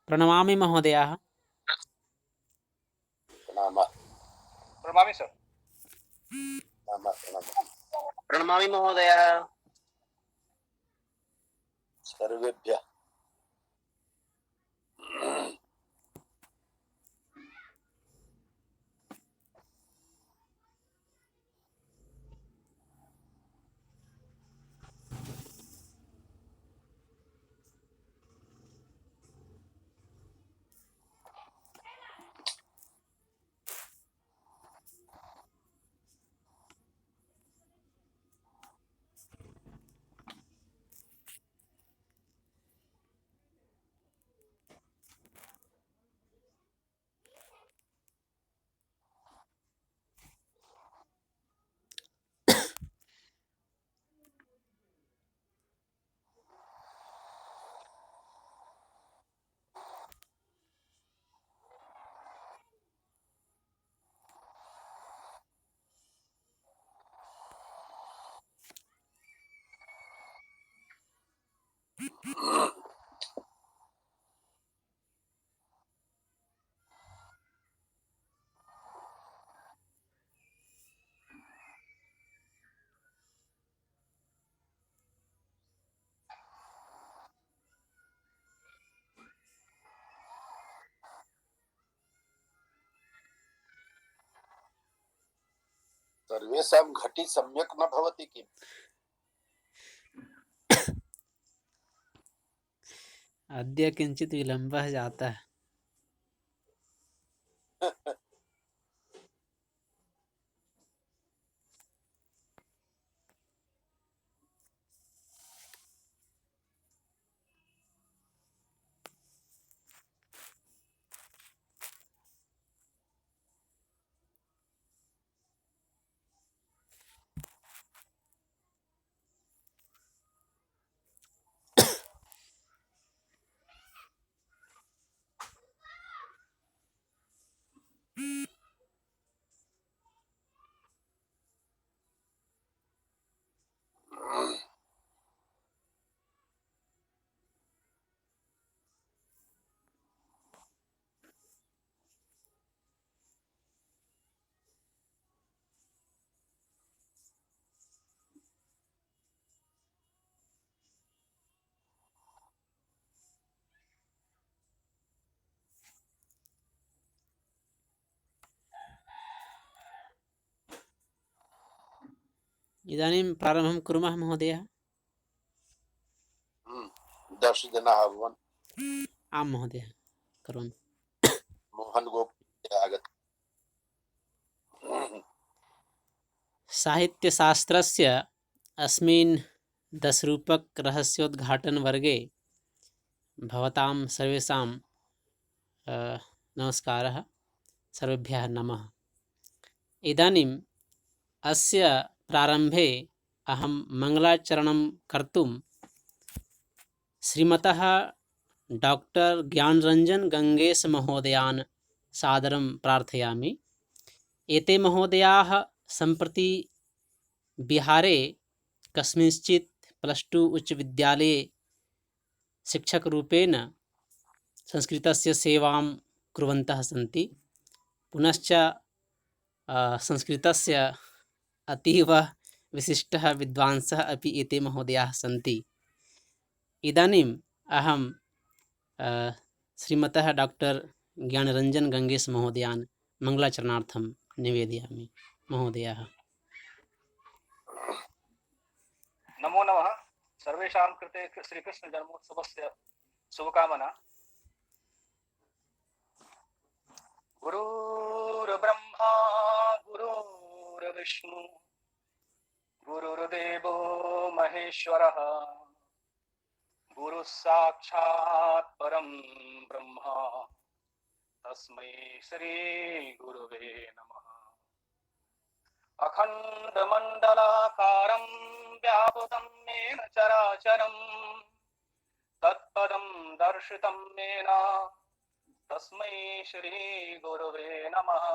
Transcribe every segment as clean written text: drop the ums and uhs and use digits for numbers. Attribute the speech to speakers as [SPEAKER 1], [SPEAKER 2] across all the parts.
[SPEAKER 1] प्रणमामि महोदयाः।
[SPEAKER 2] प्रणमामि सर।
[SPEAKER 3] प्रणमामि महोदयः।
[SPEAKER 4] सर्वेभ्यः सर्वेषां घटी सम्यक् न भवति किम्?
[SPEAKER 1] अद्य किञ्चित् विलम्बः जातः। इदानीं प्रारम्भं कुर्मः महोदय।
[SPEAKER 4] 10 जनाः अभवन्।
[SPEAKER 1] आं महोदय, करोमि।
[SPEAKER 4] मोहन गोपाल आगतः।
[SPEAKER 1] साहित्यशास्त्रस्य अस्मिन् 10-रूपक रहस्योद्घाटनवर्गे भवतां सर्वेषां नमस्कारः, सर्वेभ्यः नमः। इदानीम् अस्य प्रारम्भे अहं मङ्गलाचरणं कर्तुं श्रीमतः डॉक्टर ज्ञानरञ्जन गङ्गेश महोदयान् सादरं प्रार्थयामि। एते महोदयाः सम्प्रति बिहारे कस्मिंश्चित् +2 उच्चविद्यालये शिक्षकरूपेण संस्कृतस्य सेवां कुर्वन्तः सन्ति। पुनश्च संस्कृतस्य अतीव विशिष्टः विद्वांसः अपि एते महोदयाः सन्ति। इदानीम् अहं श्रीमतः डॉक्टर ज्ञानरञ्जन गङ्गेश महोदयान् मङ्गलाचरणार्थं निवेदयामि। महोदयाः।
[SPEAKER 2] नमो नमः। सर्वेषां कृते श्रीकृष्ण जन्मोत्सवस्य शुभकामना। गुरुर्ब्रह्मा गुरुर्विष्णु गुरुर्देवो महेश्वरः गुरुः साक्षात् परं ब्रह्म तस्मै श्री गुरुवे नमः। अखण्डमण्डलाकारं व्यापृतं येन चराचरं तत्पदं दर्शितं येन तस्मै श्री गुरुवे नमः।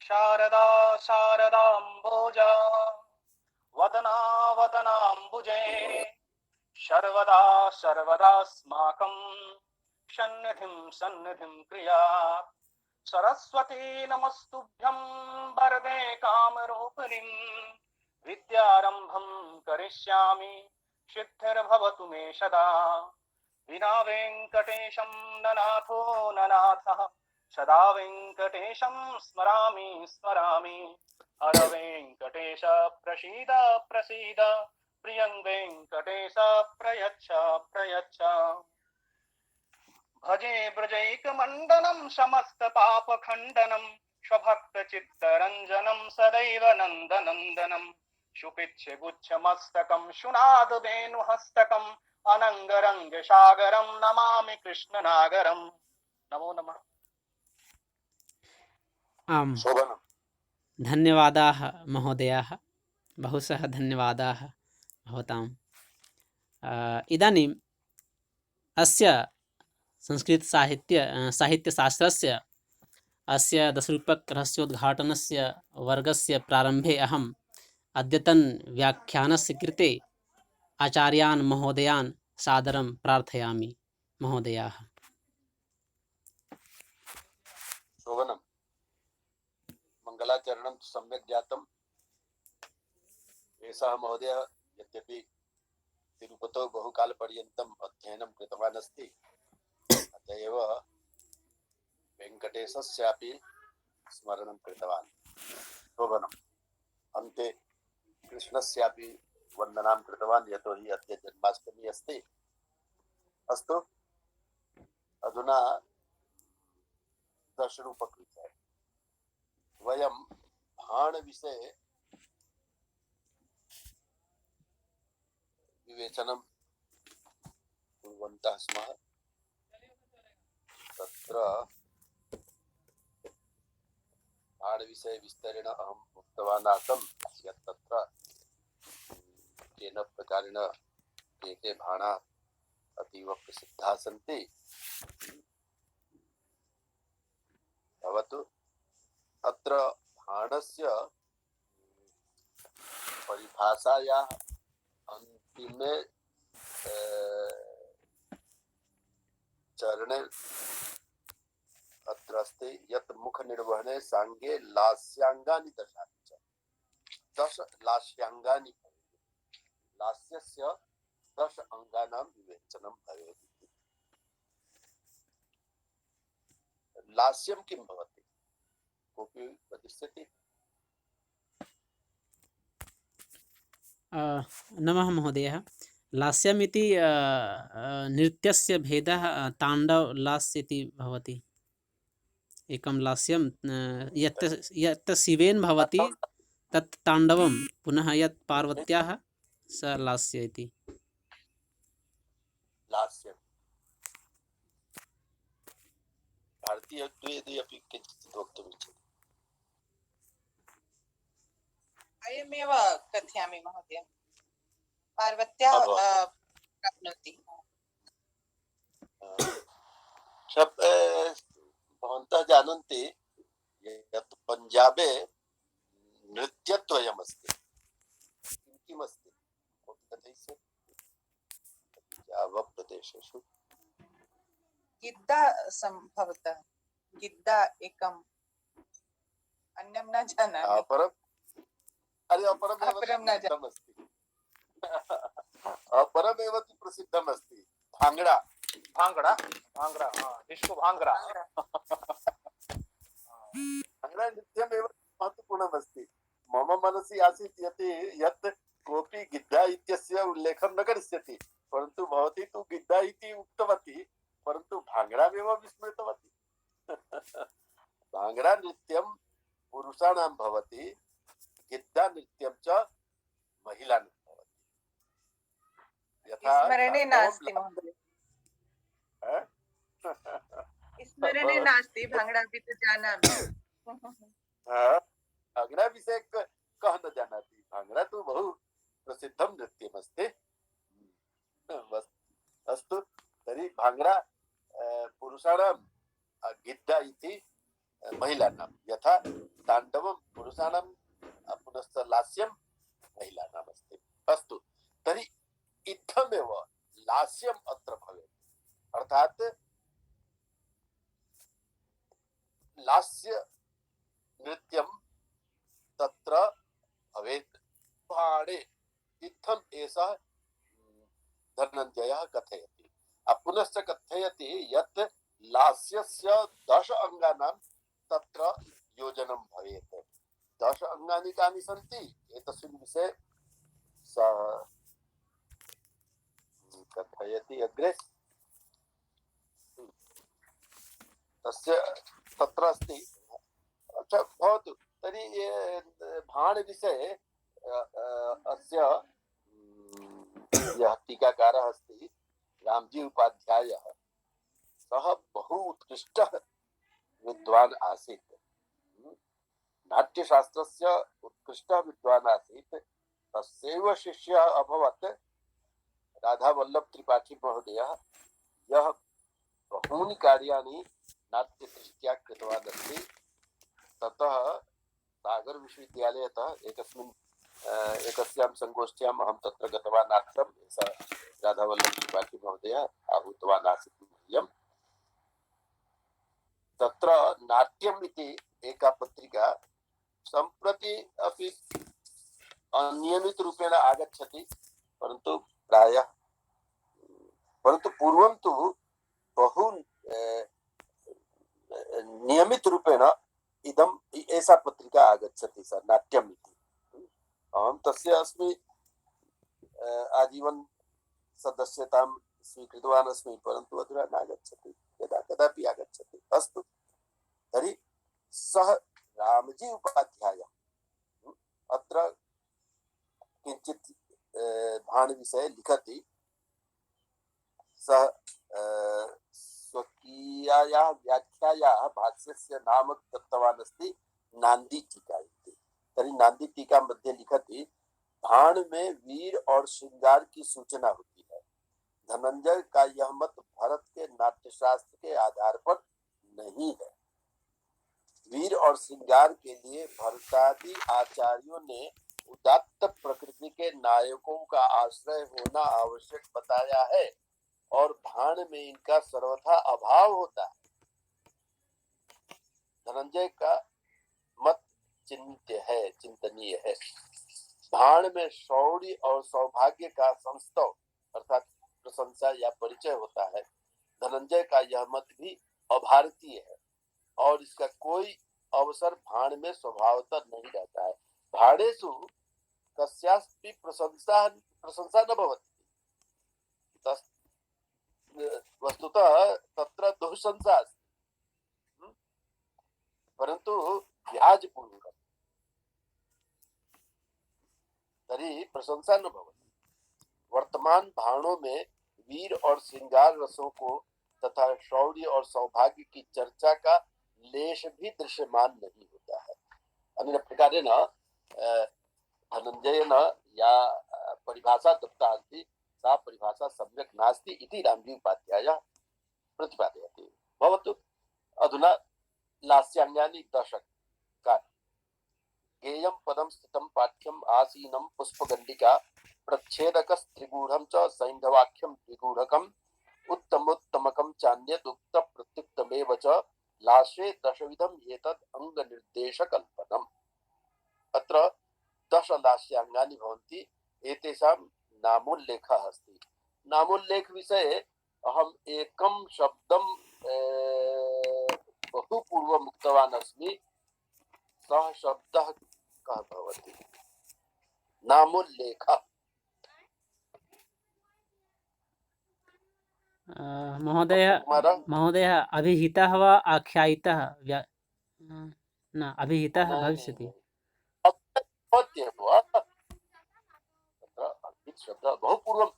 [SPEAKER 2] शारदा शारदाम्बोजा वदना वदनाम्बुजे सर्वदा सर्वदास्माकं सन्निधिं क्रियात् सरस्वती नमस्तुभ्यं वरदे कामरूपिणीं विद्यारम्भं करिष्यामि सिद्धिर्भवतु मे सदा विना वेङ्कटेशं ननाथो ननाथः सदा वेङ्कटेशं स्मरामि स्मरामि हर वेङ्कटेश प्रसीद प्रसीद प्रियं वेङ्कटेश प्रयच्छ प्रयच्छ भजे ब्रजैकमण्डनं समस्तपापखण्डनं स्वभक्तचित्तरञ्जनं सदैव नन्दनन्दनं सुपिच्छगुच्छमस्तकं शुनादवेणुहस्तकम् अनङ्गरङ्गसागरं नमामि कृष्णनागरं नमो नमः।
[SPEAKER 1] आम्
[SPEAKER 4] शोभनम्।
[SPEAKER 1] धन्यवादाः महोदयाः, बहुशः धन्यवादाः भवताम्। इदानीम् अस्य साहित्यशास्त्रस्य अस्य दशरूपकरहस्योद्घाटनस्य वर्गस्य प्रारम्भे अहम् अद्यतनव्याख्यानस्य कृते आचार्यान् महोदयान् सादरं प्रार्थयामि। महोदयाः।
[SPEAKER 4] शोभनम्। मङ्गलाचरणं तु सम्यक् जातम्। एषः महोदय यद्यपि तिरुपतौ बहुकालपर्यन्तम् अध्ययनं कृतवान् अस्ति, अत एव वेङ्कटेशस्यापि स्मरणं कृतवान्। शोभनम्। अन्ते कृष्णस्यापि वन्दनां कृतवान्, यतोहि अद्य जन्माष्टमी अस्ति। अस्तु, अधुना दशरूपकृतः वयं भाणविषये विवेचनं कुर्वन्तः स्मः। तत्र भाणविषये विस्तरेण अहम् उक्तवान् आसम् यत् तत्र केन प्रकारेण के भाणा अतीव प्रसिद्धाः सन्ति। भवतु अत्र भाणस्य परिभाषायाः अन्तिमे चरणे अत्र अस्ति यत् मुखनिर्वहणे साङ्गे लास्यांगानि दशानि च। 10 लास्यांगानि, लास्यस्य 10 अङ्गानां विवेचनं भवेत्। लास्यं किं भवति? कोऽपि वदिष्यति?
[SPEAKER 1] नमः महोदयः। लास्यमिति नृत्यस्य भेदः ताण्डवलास्य इति भवति। एकं लास्यं यत् शिवेन भवति तत् ताण्डवं, पुनः यत् पार्वत्याः स लास्य इति।
[SPEAKER 4] लास्यं भारतीयद्वैते अपि किञ्चित् वक्तुम् इच्छति।
[SPEAKER 5] अयमेव कथयामि महोदय, पार्वत्या प्राप्नोति।
[SPEAKER 4] भवन्तः जानन्ति यत् पञ्जाबे नृत्यद्वयमस्ति। किमस्ति कथयिष्यति? पञ्जाबप्रदेशेषु
[SPEAKER 5] गिद्दा सम्भवतः, गिद्दा एकम्, अन्यं न जानामि।
[SPEAKER 4] अपरम्
[SPEAKER 5] अपरं न
[SPEAKER 4] प्रसिद्धमस्ति। अपरमेव तु प्रसिद्धमस्ति भाङ्गडा।
[SPEAKER 2] भांगड़ा भांगड़ा डिस्को भांगड़ा
[SPEAKER 4] भाङ्गडा नृत्यमेव महत्वपूर्णमस्ति। मम मनसि आसीत् यत् कोऽपि गिद्दा इत्यस्य उल्लेखं न करिष्यति, परन्तु भवती तु गिद्दा इति उक्तवती, परन्तु भाङ्गडामेव विस्मृतवती। भाङ्गडा नृत्यं पुरुषाणां भवति, गिद्दा नृत्यं च महिलानां भवति। यथा
[SPEAKER 5] स्मरणे नास्ति महोदय, स्मरणे नास्ति। भाङ्गडा अपि तु जानामि।
[SPEAKER 4] भाङ्गडा विषये कः न जानाति? भाङ्गडा तु बहु प्रसिद्धं नृत्यमस्ति। अस्तु, तर्हि भाङ्गडा पुरुषाणां, गिद्दा इति महिलानां, यथा ताण्डवं पुरुषाणां पुनश्च लास्यं महिलानाम् अस्ति। अस्तु, तर्हि इत्थमेव लास्यम् अत्र भवेत्, अर्थात् लास्य नृत्यं तत्र भवेत् भाणे इत्थम् एषः धनञ्जयः कथयति। पुनश्च कथयति यत् लास्यस्य 10 अङ्गानां तत्र योजनं भवेत्। 10 अङ्गानि कानि सन्ति एतस्मिन् विषये सः कथयति अग्रे। तस्य तत्र अस्ति। अच्छा भवतु तर्हि भाण विषये अस्य यः टीकाकारः अस्ति रामजी उपाध्यायः सः बहु उत्कृष्टः विद्वान् आसीत्। नाट्यशास्त्रस्य उत्कृष्टः विद्वान् आसीत्। तस्यैव शिष्यः अभवत् राधावल्लभ त्रिपाठी महोदयः, यः बहूनि कार्याणि नाट्यदृष्ट्या कृतवान् अस्ति। ततः सागर विश्वविद्यालयतः एकस्यां संगोष्ठ्याम् अहं तत्र गतवान् आसम्। सः राधावल्लभ त्रिपाठी महोदयः आहूतवान् आसीत् मह्यम्। तत्र नाट्यम् इति एका पत्रिका सम्प्रति अपि अनियमित रूपेण आगच्छति, परन्तु पूर्वं तु बहु नियमित रूपेण इदम् एषा पत्रिका आगच्छति सर नाट्यम् इति। अहं तस्य अस्मि आजीवन सदस्यतां स्वीकृतवान् अस्मि, परन्तु अधुना नागच्छति, यदा कदापि आगच्छति। अस्तु तर्हि सः रामजी उपाध्यायः अत्र किञ्चित् भाण विषये लिखति। सः स्वकीयायाः व्याख्यायाः भाष्यस्य नाम दत्तवान् अस्ति नांदी टीका इति। तर्हि नांदी टीका मध्ये लिखति, भाण में वीर और श्रृंगार की सूचना होती है। धनंजय का यह मत भारत के नाट्यशास्त्र के आधार पर नहीं है। वीर और श्रृंगार के लिए भरतादि आचार्यों ने उदात्त प्रकृति के नायकों का आश्रय होना आवश्यक बताया है और भाण में इनका सर्वथा अभाव होता है। धनंजय का मत चिंतनीय है। भाण में शौर्य और सौभाग्य का संस्तव अर्थात प्रशंसा या परिचय होता है। धनंजय का यह मत भी अभारतीय है और इसका कोई अवसर भाण में स्वभावतः नहीं रहता है। भाणेषु कस्यापि प्रशंसा न भवति। वस्तुतः तत्र दुःशंसा अस्ति, परन्तु व्याजपूर्वकम्, तर्हि प्रशंसा न भवति। वर्तमान भाणों में वीर और श्रृंगार रसों को तथा शौर्य और सौभाग्य की चर्चा का लेश भी दृश्यमान नहीं होता है। अन्य प्रकारेण धनंजयेन या परिभाषा दत्ता अस्ति सा परिभाषा सम्यक् नास्ति इति रामजी उपाध्यायः प्रतिपादयति। भवतु अधुना लास्याङ्गानि 10 गेयं पदं स्थितं पाठ्यम् आसीनं पुष्पगण्डिका प्रच्छेदकस्त्रिगूढं च सैन्धवाख्यं द्विगूढकम् उत्तमोत्तमकं चान्यत् उक्त प्रत्युक्तमेव च लास्ये 10 विधम् एतद् अङ्गनिर्देशकल्पनम्। अत्र 10 लास्याङ्गानि भवन्ति। एतेषां नामोल्लेखः अस्ति। नामोल्लेख विषये अहम् एकं शब्दं बहु पूर्वम् उक्तवान् अस्मि। सः शब्दः कः भवति? नामोल्लेख।
[SPEAKER 1] महोदय अभिहितः वा आख्यायितः न अभिहितः भविष्यति।
[SPEAKER 4] शब्दः बहु पूर्वं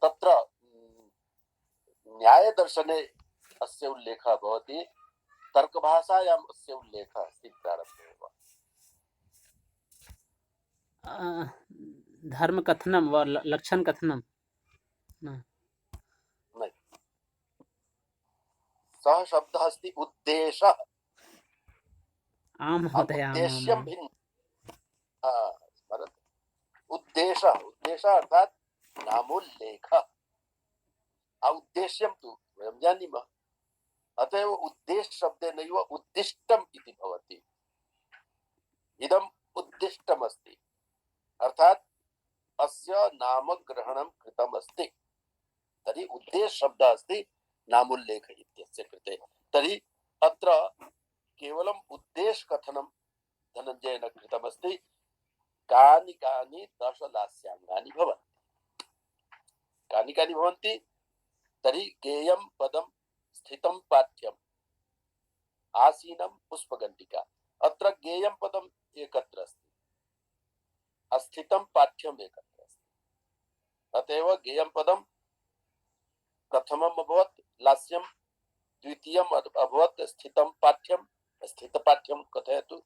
[SPEAKER 4] तत्र न्यायदर्शने अस्य उल्लेखः भवति। तर्कभाषायाम् अस्य उल्लेखः अस्ति प्रारम्भे एव।
[SPEAKER 1] धर्मकथनं वा लक्षणकथनं न।
[SPEAKER 4] सः शब्दः अस्ति उद्देशः।
[SPEAKER 1] आं महोदय,
[SPEAKER 4] उद्देश्यं भिन्न। उद्देश अर्थात नामोल्लेख। उद्देश्यं तु वयं जानीमः अतएव उद्देश्य शब्देनैव उद्दिष्टम् इति भवति। इदम् उद्दिष्टम् अस्ति, अर्थात अस्य नाम ग्रहणं कृतम् अस्ति। तर्हि उद्देश्य शब्दः अस्ति नामोल्लेख इत्यस्य कृते। तर्हि अत्र केवलम् उद्देश्य कथनं धनञ्जयेन कृतमस्ति। कानि कानि दशलास्याङ्गानि भवन्ति, कानि कानि भवन्ति? तर्हि गेयं पदं स्थितं पाठ्यम् आसीनं पुष्पगण्डिका। अत्र गेयं पदम् एकत्र अस्ति, अस्थितं पाठ्यम् एकत्र अस्ति। अतएव गेयं पदं प्रथमम् अभवत् लास्यं, द्वितीयम् अभवत् स्थितं पाठ्यम्, स्थित पाठ्यं कथयतु।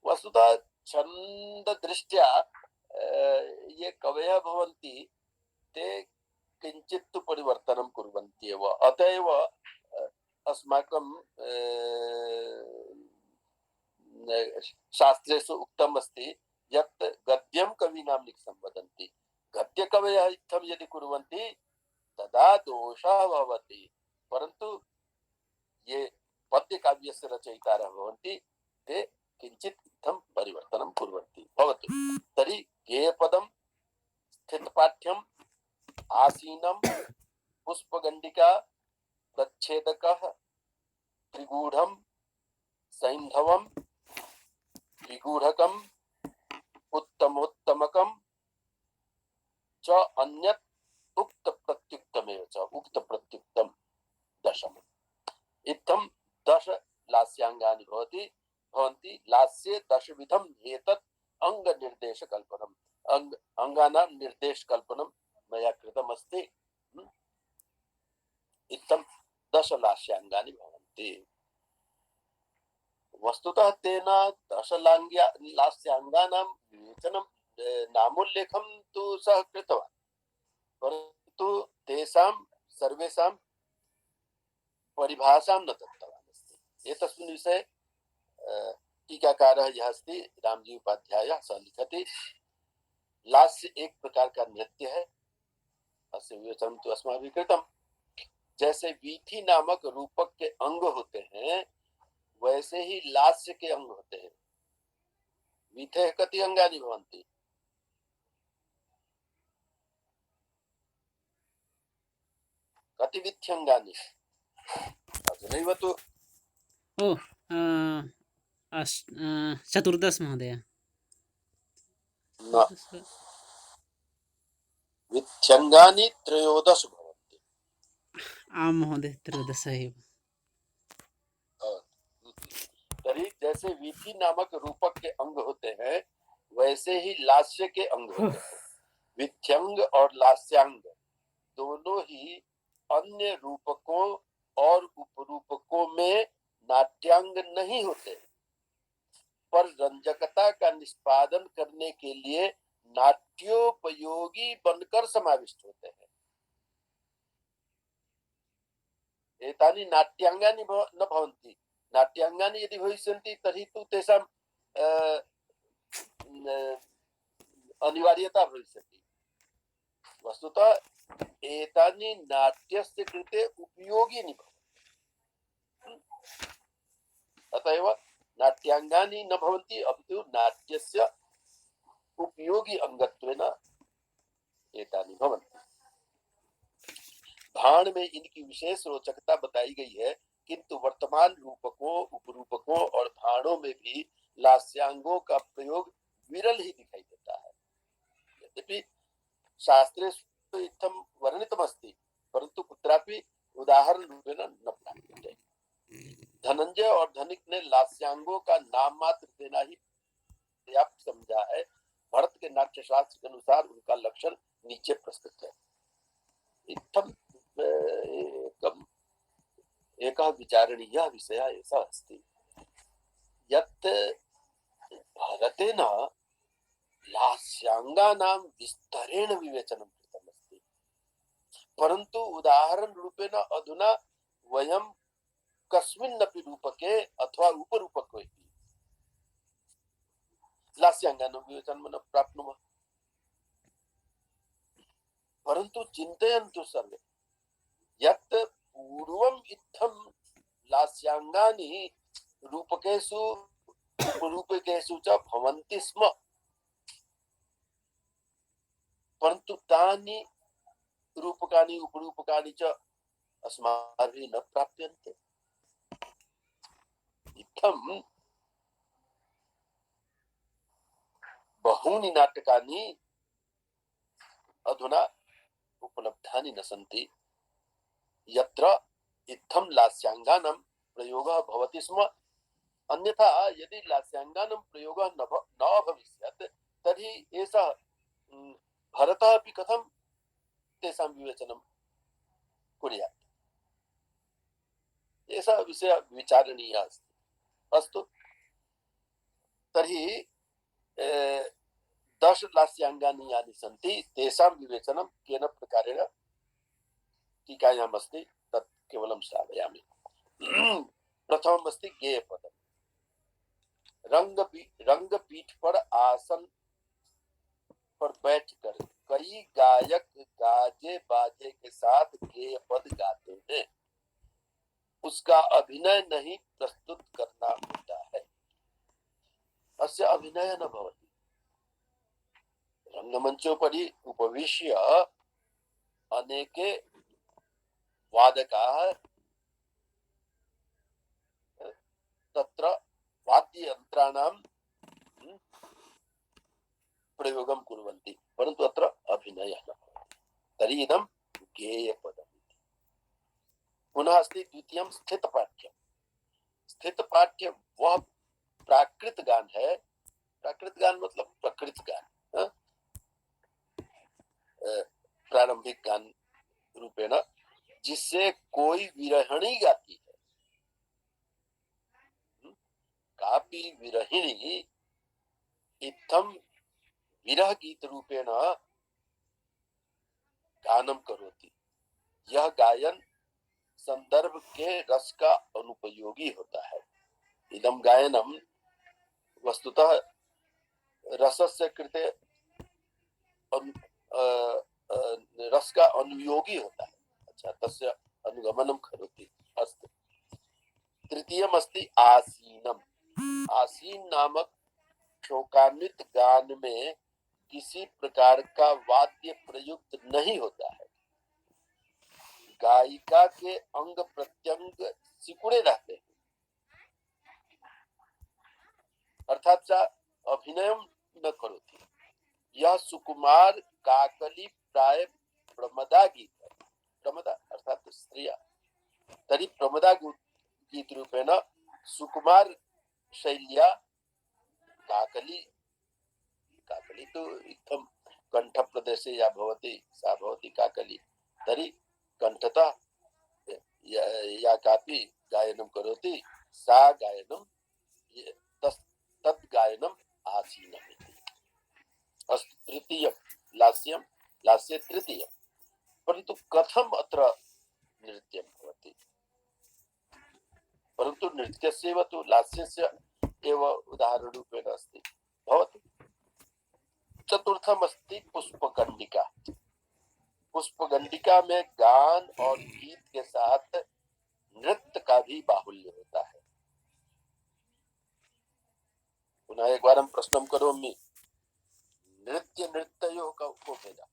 [SPEAKER 4] वस्तुतः छंद दृष्ट्या ये कवयः भवन्ति ते किञ्चित् तु परिवर्तनं कुर्वन्ति एव। अतएव अस्माकं शास्त्रेषु उक्तम् अस्ति यत् गद्यं कवीनां लिखितं वदन्ति। गद्यकवयः इत्थं यदि कुर्वन्ति तदा दोषः भवति, परन्तु ये पद्यकाव्यस्य रचयितारः भवन्ति ते किञ्चित् इत्थं परिवर्तनं कुर्वन्ति। भवतु तर्हि गेयपदं स्थितपाठ्यम् आसीनं पुष्पगण्डिका प्रच्छेदकः त्रिगूढं सैन्धवं विगूढकम् उत्तमोत्तमकं च अन्यत् उक्त प्रत्युक्तमेव च। उक्त प्रत्युक्तं दशमम्। इत्थं दश लास्यांगानि भवन्ति। लास्ये दशविधम् एतत् अङ्गनिर्देशकल्पनम्। अङ्गानां निर्देशकल्पनं मया कृतमस्ति। इत्थं दश लास्यांगानि भवन्ति। वस्तुतः तेन लास्यांगानां विवेचनं नामोल्लेखं तु सः कृतवान्, परन्तु तेषां सर्वेषां परिभाषां न दत्तवान् अस्ति। एतस्मिन् विषये टीकाकारः यः अस्ति रामजी उपाध्यायः सः लिखति, लास्य एक प्रकार का नृत्य है। अस्य विवेचनं तो अस्माभिः कृतं। जैसे वीथी नामक रूपक के अंग होते हैं वैसे ही लास्य के अंग होते हैं। वीथे कति अंगानि भवन्ति? कति विथ्यंगानि? अधुनैव तु
[SPEAKER 1] ओ चतुर्दश महोदय।
[SPEAKER 4] न, विथ्यंगानि त्रयोदश भवन्ति।
[SPEAKER 1] आं महोदय, त्रयोदश एव।
[SPEAKER 4] तरी जैसे वीथी नामक रूपक के अंग होते हैं वैसे ही लास्य के अंग होते हैं। विथ्यंग और लास्यांग दोनों ही अन्य रूपकों और उपरूपकों में नाट्यांग नहीं होते, पर रंजकता का निष्पादन करने के लिए नाट्योपयोगी बनकर समाविष्ट होते हैं। एतानि नाट्यांगानि न भवन्ति। नाट्यांगानि यदि भविष्यन्ति तर्हि तु तेषां अनिवार्यता भविष्यति। वस्तुतः एतानि नाट्यस्य कृते उपयोगिनी भवन्ति। अतएव नाट्यांगानि न भवन्ति, अपितु नाट्यस्य उपयोगी अंगत्वेन एतानि भवन्ति। भाण में इनकी विशेष रोचकता बताई गई है, किंतु वर्तमान रूपकों, उपरूपकों और भाणों में भी लास्यांगों का प्रयोग विरल ही दिखाई देता है। यद्यपि शास्त्रे इत्थं वर्णितमस्ति, परंतु कुत्रापि उदाहरण रूपेण न प्राप्यते। धनंजय और धनिक ने लास्यांगों का नाम मात्र देना ही पर्याप्त समझा है। भरत के नाट्य शास्त्र के अनुसार उनका लक्षण नीचे प्रस्तुत है। इत्थं एकः विचारणीयः विषयः एषः अस्ति यत् भरतेन लास्यांगानां विस्तरेण विवेचनं कृतमस्ति, परन्तु उदाहरण रूपेण अधुना वयं कस्मिन्नपि रूपके अथवा उपरूपके लास्यांगानां विवेचनं न प्राप्नुमः। परन्तु चिन्तयन्तु सर्वे यत् पूर्वम इत्थम लास्यांगानि रूपकेषु उपरूपकेषु च भवन्ति स्म, परन्तु तानि रूपकानि उपरूपकानि च अस्माभिः न प्राप्यन्ते। इत्थं बहूनि नाटकानि अधुना उपलब्धानि न सन्ति यत्र इत्थं लास्यांगानां प्रयोगः भवति स्म। अन्यथा यदि लास्यांगानां प्रयोगः न भविष्यत् तर्हि एषः भरतः अपि कथं तेषां विवेचनं कुर्यात्? एषः विषयः विचारणीयः अस्ति। अस्तु, तर्हि 10 लास्यांगानि यानि सन्ति तेषां विवेचनं केन प्रकारेण टीकायाम् अस्ति तत् केवलं श्रावयामि। प्रथमम् अस्ति गेयपदम्। रंगपीठ पर आसन पर बैठकर कई गायक गाजे बाजे के साथ गेय पद गाते हैं, उसका अभिनय नहीं प्रस्तुत करना होता है। अस्य अभिनय न भवति। रंगमंचोपरि उपविश्य अनेके वादकाः तत्र वाद्ययन्त्राणां प्रयोगं कुर्वन्ति, परन्तु अत्र अभिनयः न भवति। तर्हि इदं गेयपदम्। पुनः अस्ति द्वितीयं स्थितपाठ्यं। स्थितपाठ्यं वह प्राकृत गान है। प्राकृत गान मतलब प्रकृत गान, प्रारंभिक गान रूपेण, जिससे कोई विरहिणी गाती है। कापि विरहिणी इत्थं विरह गीत रूपेण गानम करोति। यह गायन संदर्भ के रस का अनुपयोगी होता है। इदम गायनम वस्तुतः रसस्य कृते रस का अनुयोगी होता है। अच्छा, तस्य अनुगमनम करोति। अस्तु, तृतीयम अस्ति आसीनम। आसीन नामक शोकान्वित गान में किसी प्रकार का वाद्य प्रयुक्त नहीं होता है। गायिका के अंग प्रत्यंग सिकुड़े रहते हैं, अर्थात सा अभिनय न करोति। यह सुकुमार काकली प्राय प्रमदा गीत है। प्रमदा अर्थात स्त्रिया। तरी प्रमदा गीत रूपेण सुकुमार शैल्या काकली। काकली तो इत्थं कंठ प्रदेशे या भवति सा भवति काकली। तरी कंठतः या कापि गायनं करोति सा गायनं तत् गायनं आसीनम् इति। अस्तु, तृतीयं लास्यं। लास्ये तृतीयं। परन्तु कथम् अत्र नृत्यं भवति? परन्तु नृत्यस्यैव तु लास्यस्य एव उदाहरणरूपेण अस्ति। भवतु। चतुर्थम अस्ति पुष्पगंडिका। पुष्पगंडिका में गान और गीत के साथ नृत्य का भी बाहुल्य होता है। पुनः एक बार हम प्रश्न करोमि, नृत्य नृत्ययोः को भेदः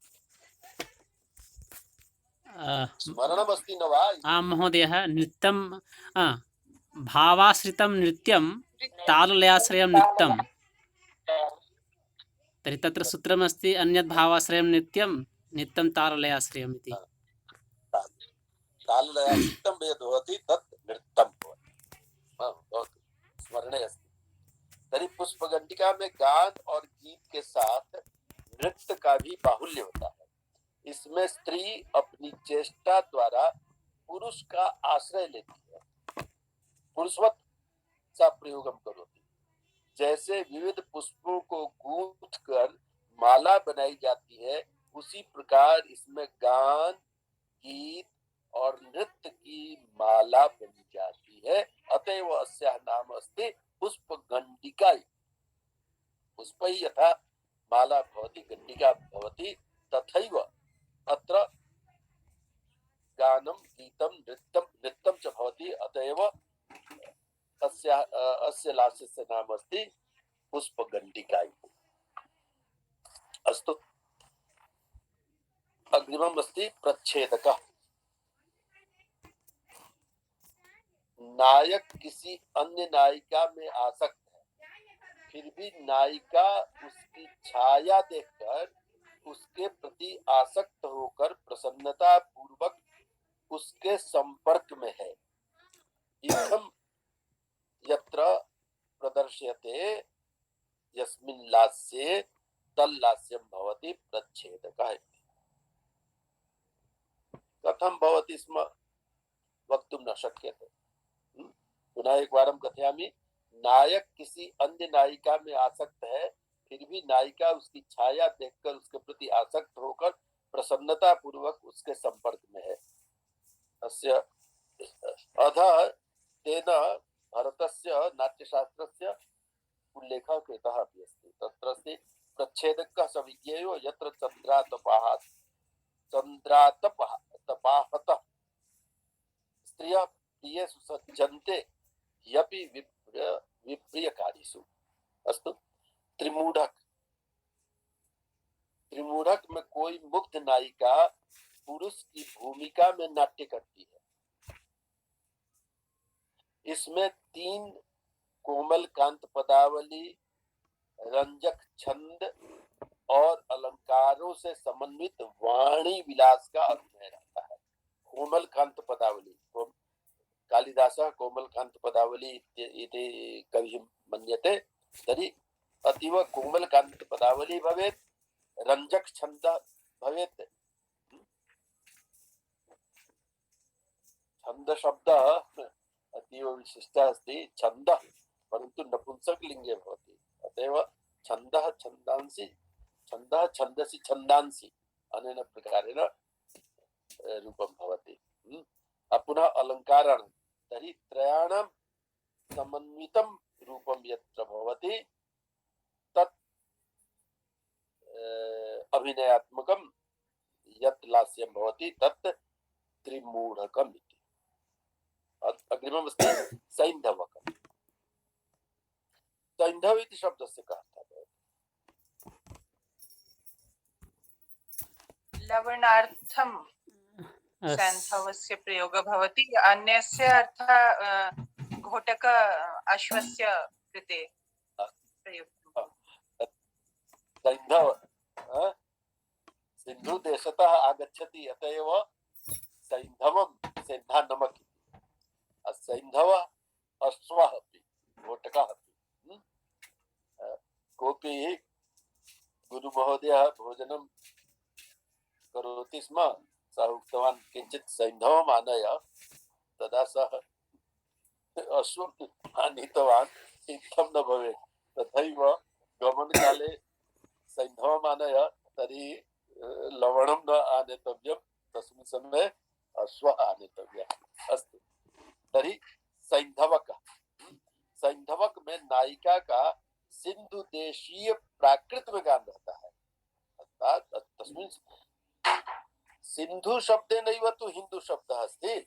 [SPEAKER 4] स्मरणमस्ति न वा?
[SPEAKER 1] आं महोदयः, नृत्यं भावाश्रितं नृत्यं ताललयाश्रयं नृत्यं। तर्हि तत्र सूत्रमस्ति अन्यत् भावाश्रयं नित्यं ताललयाश्रयम् इति।
[SPEAKER 4] ताललयाश्रितं यद् भवति तत् नृत्यं भवति। स्मरणे अस्ति। तर्हि पुष्पगंडिका में गान और गीत के साथ नृत्य का भी बाहुल्य होता है। इसमें स्त्री अपनी चेष्टा द्वारा पुरुष का आश्रय लेती है। पुरुषवत सा प्रयोगम करोति। जैसे विविध पुष्पों को गूंथ कर माला बनाई जाती है, उसी प्रकार इसमें गान, गीत और नृत्य की माला बनी जाती है। अतएव अस्याः नाम अस्ति पुष्पगंडिका। पुष्पै यथा माला भवति, गंडिका भवति, तथैव अत्र गान गानं गीतं नृत्यं च भवति अतएव अस्य लास्यस्य नाम अस्ति पुष्पगण्डिका इति। अस्तु, अग्रिमम् अस्ति प्रच्छेदकः। नायक किसी अन्य नायिका में आसक्त है, फिर भी नायिका उसकी छाया देखकर उसके प्रति आसक्त होकर प्रसन्नता पूर्वक उसके संपर्क में है। इत्थं यत्र प्रदर्श्यते यस्मिन् लास्ये तल्लास्यं भवति प्रच्छेदकः। कथं भवति स्म वक्तुं न शक्यते। पुनः एक बारं कथयामि। नायक किसी अन्य नायिका में आसक्त है, फिर भी नायिका उसकी छाया देखकर उसके प्रति आसक्त होकर प्रसन्नता पूर्वक उसके संपर्क में है। अस्य अधः तेन भरतस्य नाट्यशास्त्रस्य उल्लेखः कृतः अपि अस्ति। तत्र अस्ति प्रच्छेदकः स विज्ञेयो यत्र चन्द्रातपाहतः स्त्रियः प्रियेषु सज्जन्ते ह्यपि विप्रियकारीषु। अस्तु, त्रिमूढ़क में कोई मुग्ध नायिका पुरुष की भूमिका में नाट्य करती है। इसमें 3 कोमल कांत पदावली, रंजक छंद और अलंकारों से समन्वित वाणी विलास का अभिनय रहता है। कोमल कांत पदावली, कालिदासः कोमल कांत पदावली इति कविः मन्यते। तर्हि अतीव कोमल कांत पदावली भवेत्, रंजक छंद भवेत्। छंद शब्द अतीव विशिष्टः अस्ति। छन्दः परन्तु नपुंसकलिङ्गे भवति। अतएव छन्दः छन्दसि छन्दांसि अनेन प्रकारेण रूपं भवति। पुनः अलङ्कारान् तर्हि त्रयाणां समन्वितं रूपं यत्र भवति तत् अभिनयात्मकं यत् लास्यं भवति तत् त्रिमूढकम् इति। अग्रिमम् अस्ति सैन्धवकम्। सैन्धव इति शब्दस्य कः अर्थः भवति?
[SPEAKER 5] लवणार्थं सैन्धवस्य प्रयोगः भवति। अन्यस्य अर्थः घोटक अश्वस्य कृते प्रयुक्तः।
[SPEAKER 4] सैन्धव सिन्धुदेशतः आगच्छति, अतएव सैन्धवं सेन्धानमक इति। सैन्धवः अश्वः अपि घोटकः अपि। कोऽपि गुरुमहोदयः भोजनं करोति स्म, सः उक्तवान् किञ्चित् सैन्धवम् आनय। तदा सः अश्वम् आनीतवान्। इत्थं न भवेत्। तथैव गमनकाले सैन्धवम् आनय, तर्हि लवणं न आनेतव्यं, तस्मिन् समये अश्वः आनेतव्यः। अस्तु, तर्हि सैन्धवक में नायिका का सिंधु देशीय प्राकृत में गान रहता है। अर्थात तस्मिन् सिंधु शब्देनैव तु हिंदू शब्दः अस्ति।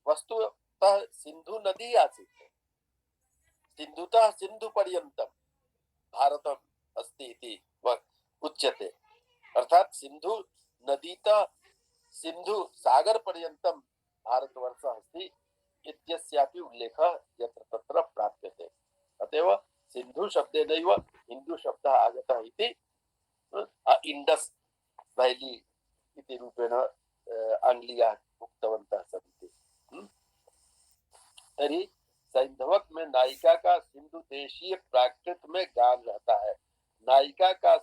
[SPEAKER 4] वस्तुतः सिंधु नदी आसीत्। सिन्धुतः सिन्धुपर्यन्तं भारतम् अस्ति इति उच्यते। अर्थात सिंधु नदीतः सिंधु सागर पर्यन्तं भारतवर्षः अस्ति इत्यस्यापि उल्लेखः यत्र तत्र प्राप्यते। अतएव सिंधु शब्देनैव हिंदू शब्दः आगतः इति इंडस वैली इति रूपेण आङ्ग्लीयाः उक्तवन्तः सन्ति। तर्हि सैन्धवक में नायिका का सिंधु देशीय प्राकृत में गान रहता है। नायिका का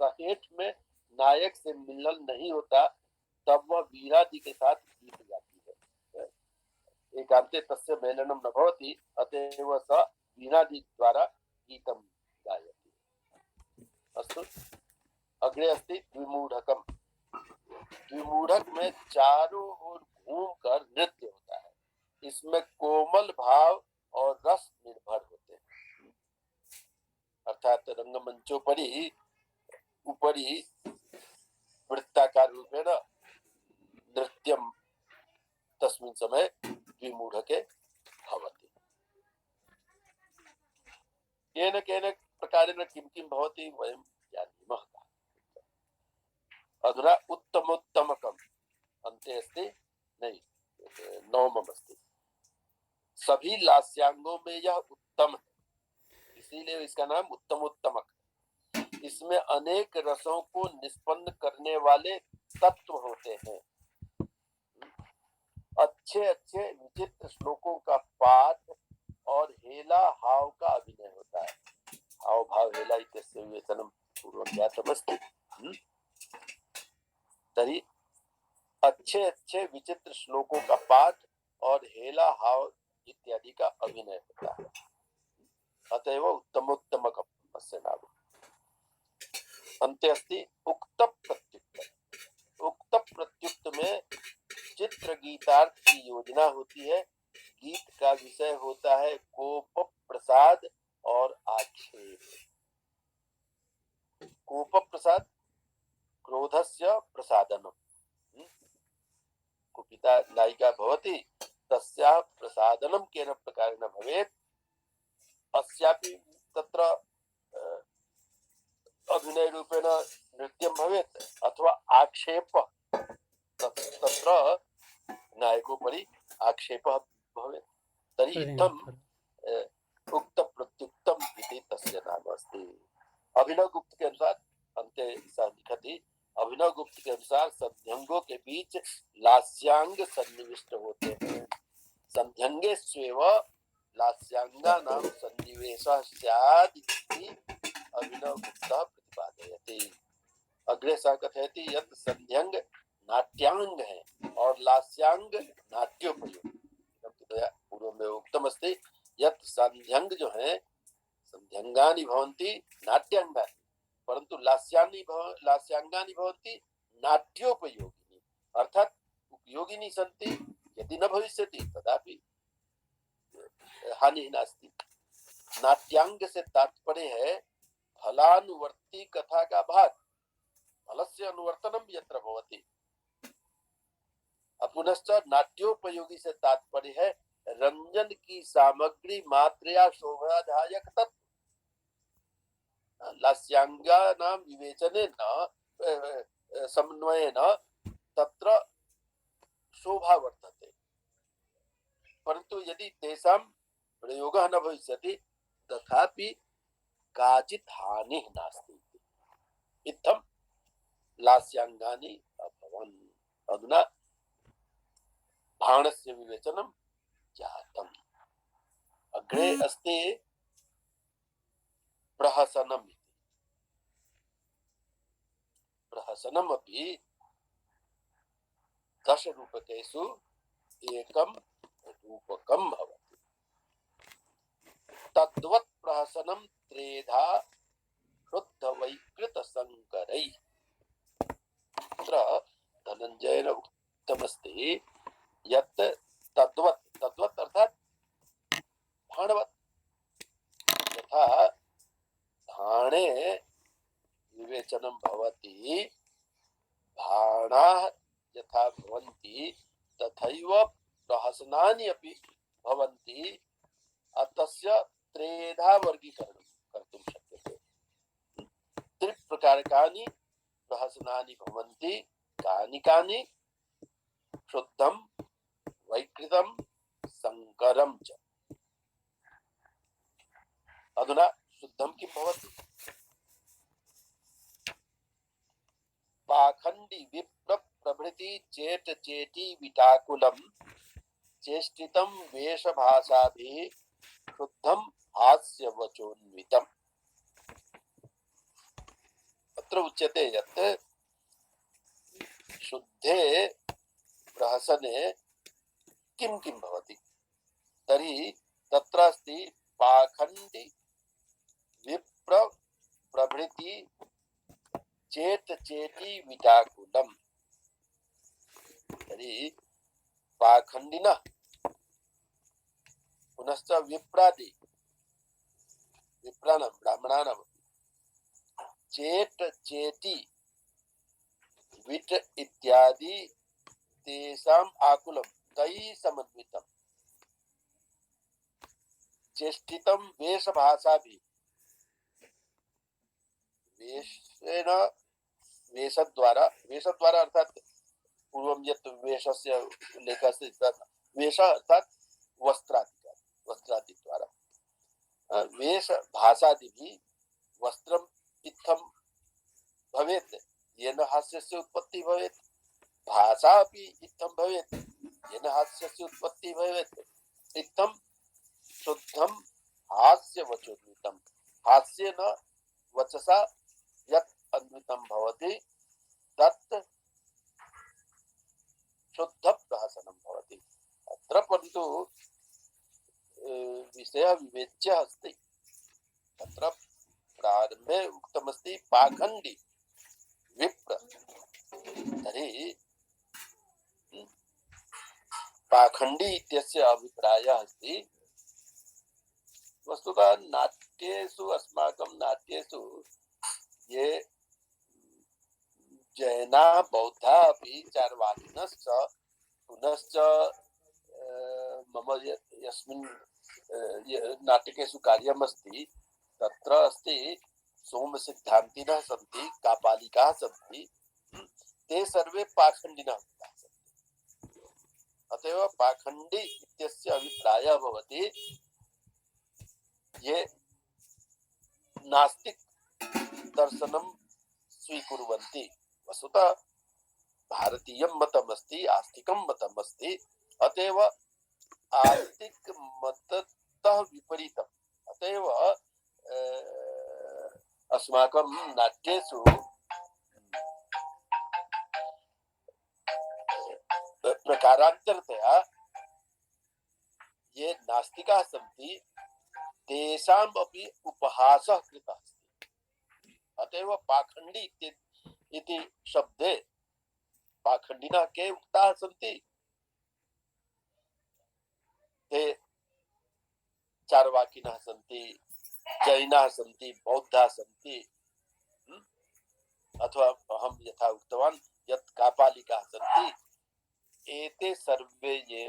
[SPEAKER 4] सहेठ में नायक से मिलन नहीं होता, तब वह वीरादि के साथ गीत गाती है। एकान्ते तस्य मेलनं न भवति, अतएव स वीणादि द्वारा गीतं गायति। अस्तु, अग्रे अस्ति द्विमूढ़कम्। द्विमूढ़क में चारों ओर घूमकर नृत्य होता है। इसमें कोमल भाव और रस निर्भर होते हैं। अर्थात रंगमंचोपरि उपरि वृत्ताकार रूपेण समय विमूढके भवति। केन केन प्रकारेण किं किं भवति वयं जानीमः। अधुना उत्तमोत्तमकम् अन्ते अस्ति नहीं, नवमम् अस्ति। सभी लास्यांगों में यह उत्तम है, इसीलिए इसका नाम उत्तमोत्तमक। इसमें अनेक रसों को निष्पन्न करने वाले तत्व होते हैं। अच्छे अच्छे विचित्र श्लोकों का पाठ और हेला हाव का अभिनय होता है। हाव भाव हेला इत्यस्य विवेचनं पूर्वं ज्ञातमस्ति। तर्हि अच्छे अच्छे विचित्र श्लोकों का पाठ और हेला हाव इत्यादि का अभिनय होता है। अतएव उत्तमोत्तमकस्य नाम। अन्ते अस्ति उक्त प्रत्युक्त। उक्त प्रत्युक्त में चित्र गीतार्थ की योजना होती है। गीत का विषय होता है कोप प्रसाद और आक्षेप। कोप प्रसाद क्रोधस्य प्रसादनम। कुपिता नायिका भवति तस्याः प्रसादनं केन प्रकारेण भवेत्। अस्यापि तत्र अभिनय रूपेण नृत्यं भवेत् अथवा आक्षेप, तत्र नायकोपरि आक्षेपः भवेत्। तर्हि इत्थम् उक्त प्रत्युक्तम् इति तस्य नाम अस्ति। अभिनव गुप्त के अनुसार अन्ते सः लिखति, अभिनव गुप्त के अनुसार संध्यंगों के बीच लास्यांग सन्निविष्ट होते हैं। संध्यंगेष्वेव लास्यांगानां सन्निवेशः स्यात् इति अभिनव गुप्तः प्रतिपादयति। अग्रे सः कथयति यत् संध्यंग नाट्यांग है और लास्यांग नाट्योपयोग। पूर्व में उक्तम अस्ति यत् संध्यंग जो है संध्यंगानि भवन्ति नाट्यांगानि, परंतु लास्यांगानि भवन्ति नाट्योपयोगिनी, अर्थात उपयोगिनी सन्ति। यदि न भविष्यति तदापि हानि नास्ति। नाट्यांग से तात्पर्य है फलानुवर्ती कथा का भाग, फलस्य अनुवर्तनम यत्र भवति। पुनश्च नाट्योपयोगी से तात्पर्य है रंजन की सामग्री मात्रया शोभादायक तत्व। लास्यांगानां विवेचनेन समन्वयेन तत्र शोभा वर्तते, परंतु यदि तेषां प्रयोगः न भविष्यति तथापि काचित् हानिः नास्ति। इत्थं लास्यांगानि अभवन्। अधुना भाणस्य विवेचनं जातम्। अग्रे अस्ति प्रहसनम्। प्रहसनमपि 10 रूपकेषु एकं रूपकं भवति। तद्वत् प्रहसनं त्रेधा शुद्ध वैकृत संकरैः। तत्र धनंजयेन उक्तमस्ति यत् तद्वत्, तद्वत् अर्थात भाणवत्। यथा भाणे विवेचनं भवति, भाणाः यथा भवन्ति तथैव प्रहसनानि अपि भवन्ति। अतस्य त्रेधा वर्गीकरणं कर्तुं शक्यते। त्रिप्रकारकाणि प्रहसनानि भवन्ति। कानि कानि? शुद्धं, वैकृतं, संकरं च। अधुना शुद्धं किं भवति? पाखंडी विप्र प्रभृति चेट चेटी विटाकुलम चेष्टितं वेशभाषाभिः शुद्धं हास्य वचोन्वितम्। अत्र उच्यते यत् शुद्धे प्रहसने किं किं भवति। तर्हि तत्र अस्ति पाखंडी विप्र प्रभृति चेत चेटी विटाकुलम। तर्हि पाखंडिनः पुनश्च विप्रादि विप्राणां ब्राह्मणानां चेट चेटी विट इत्यादि तेषाम् आकुलं तैः समन्वितम् चेष्टितं वेशभाषा भी वेशेन वेशद्वारा अर्थात पूर्वं यत् वेशस्य उल्लेखः अस्ति तत् वेश अर्थात वस्त्रादिद्वारा वेशभाषादिभिः वस्त्रम् इत्थं भवेत् येन हास्यस्य उत्पत्तिः भवेत् भाषा अपि इत्थं भवेत् येन हास्यस्य उत्पत्तिः भवेत् इत्थं शुद्धं हास्यवचोन्वितं हास्येन वचसा यत् अन्वितं भवति तत् शुद्धप्रहसनं भवति। अत्र परन्तु विषयः विवेच्यः अस्ति। तत्र प्रारम्भे उक्तमस्ति पाखण्डी विप्र तर्हि पाखण्डी इत्यस्य अभिप्रायः अस्ति वस्तुतः नाट्येषु अस्माकं नाट्येषु ये जैनाः बौद्धाः अपि चार्वाकिनश्च पुनश्च मम यस्मिन् नाटकेषु कार्यमस्ति तत्र अस्ति सोमसिद्धान्तिनः सन्ति कापालिकाः सन्ति ते सर्वे पाखण्डिनः सन्ति। अतएव पाखण्डी इत्यस्य अभिप्रायः भवति ये नास्तिक दर्शनं स्वीकुर्वन्ति। वस्तुतः भारतीयं मतमस्ति आस्तिकं मतमस्ति अतएव आस्तिक मततः विपरीतम् अतएव अस्माकं नाट्येषु प्रकारान्तरतया ये नास्तिकाः सन्ति तेषाम् अपि उपहासः कृतः अस्ति। अतएव पाखण्डी इति शब्दे पाखण्डिनः के उक्ताः सन्ति ते चार्वाकिनः सन्ति जैनाः सन्ति बौद्धाः सन्ति अथवा अहं यथा उक्तवान् यत् कापालिकाः सन्ति एते सर्वे ये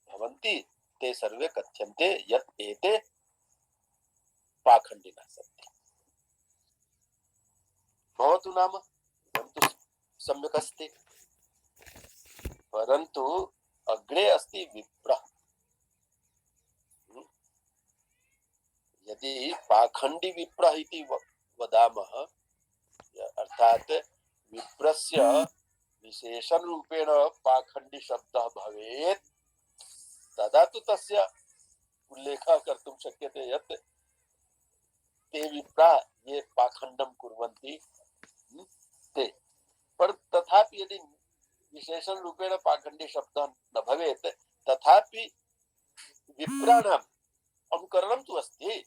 [SPEAKER 4] भवन्ति ते सर्वे कथ्यन्ते यत् एते पाखण्डिनः सन्ति। भवतु नाम परन्तु सम्यक् अस्ति परन्तु अग्रे अस्ति विप्रः। यदि पाखण्डी विप्रः इति वदामः अर्थात विप्रस्य विशेषण रूपेण पाखण्डी शब्दः भवेत् तदा तु तस्य उल्लेखः कर्तुं शक्यते यत् ते विप्रा ये पाखण्डं कुर्वन्ति ते पर तथापि यदि विशेषण रूपेण पाखण्डी शब्दः न भवेत् तथापि विप्राणाम् अनुकरणं तु अस्ति।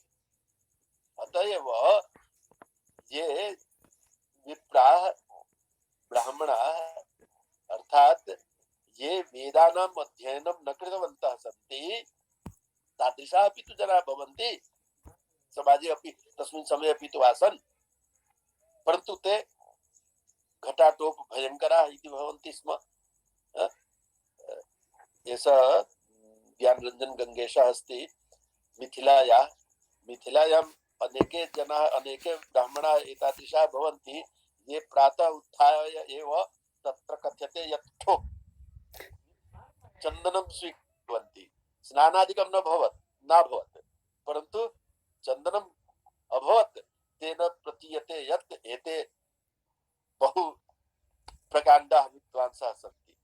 [SPEAKER 4] अतएव ये विप्राः ब्राह्मणाः अर्थात ये वेदानाम् अध्ययनं न कृतवन्तः सन्ति तादृशाः अपि तु जनाः भवन्ति समाजे अपि तस्मिन् समये अपि तु आसन् परन्तु ते घटाटोप भयङ्कराः इति भवन्ति स्म। एषः ज्ञानरञ्जन गङ्गेशः अस्ति मिथिलायाम् अनेके जनाः अनेके ब्राह्मणाः एतादृशाः भवन्ति ये प्रातः उत्थाय एव तत्र कथ्यते यत् ठोक् चन्दनं स्वीकुर्वन्ति स्नानादिकं नाभवत् परन्तु चन्दनम् अभवत् तेन प्रतीयते यत् एते बहु प्रकाण्डाः विद्वांसाः सन्ति।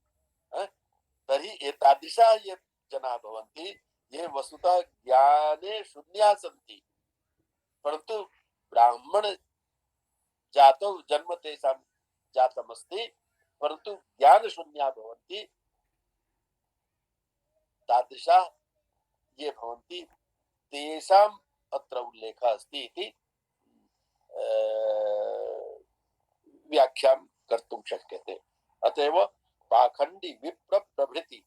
[SPEAKER 4] तर्हि एतादृशाः ये जनाः भवन्ति ये वस्तुतः ज्ञाने शून्याः सन्ति परन्तु ब्राह्मण जातौ जन्म तेषां जातमस्ति परन्तु ज्ञान शून्याः भवन्ति तादृशाः ये भवन्ति तेषाम् अत्र उल्लेखः अस्ति इति व्याख्यां कर्तुं शक्यते। अतएव पाखण्डी विप्र प्रभृति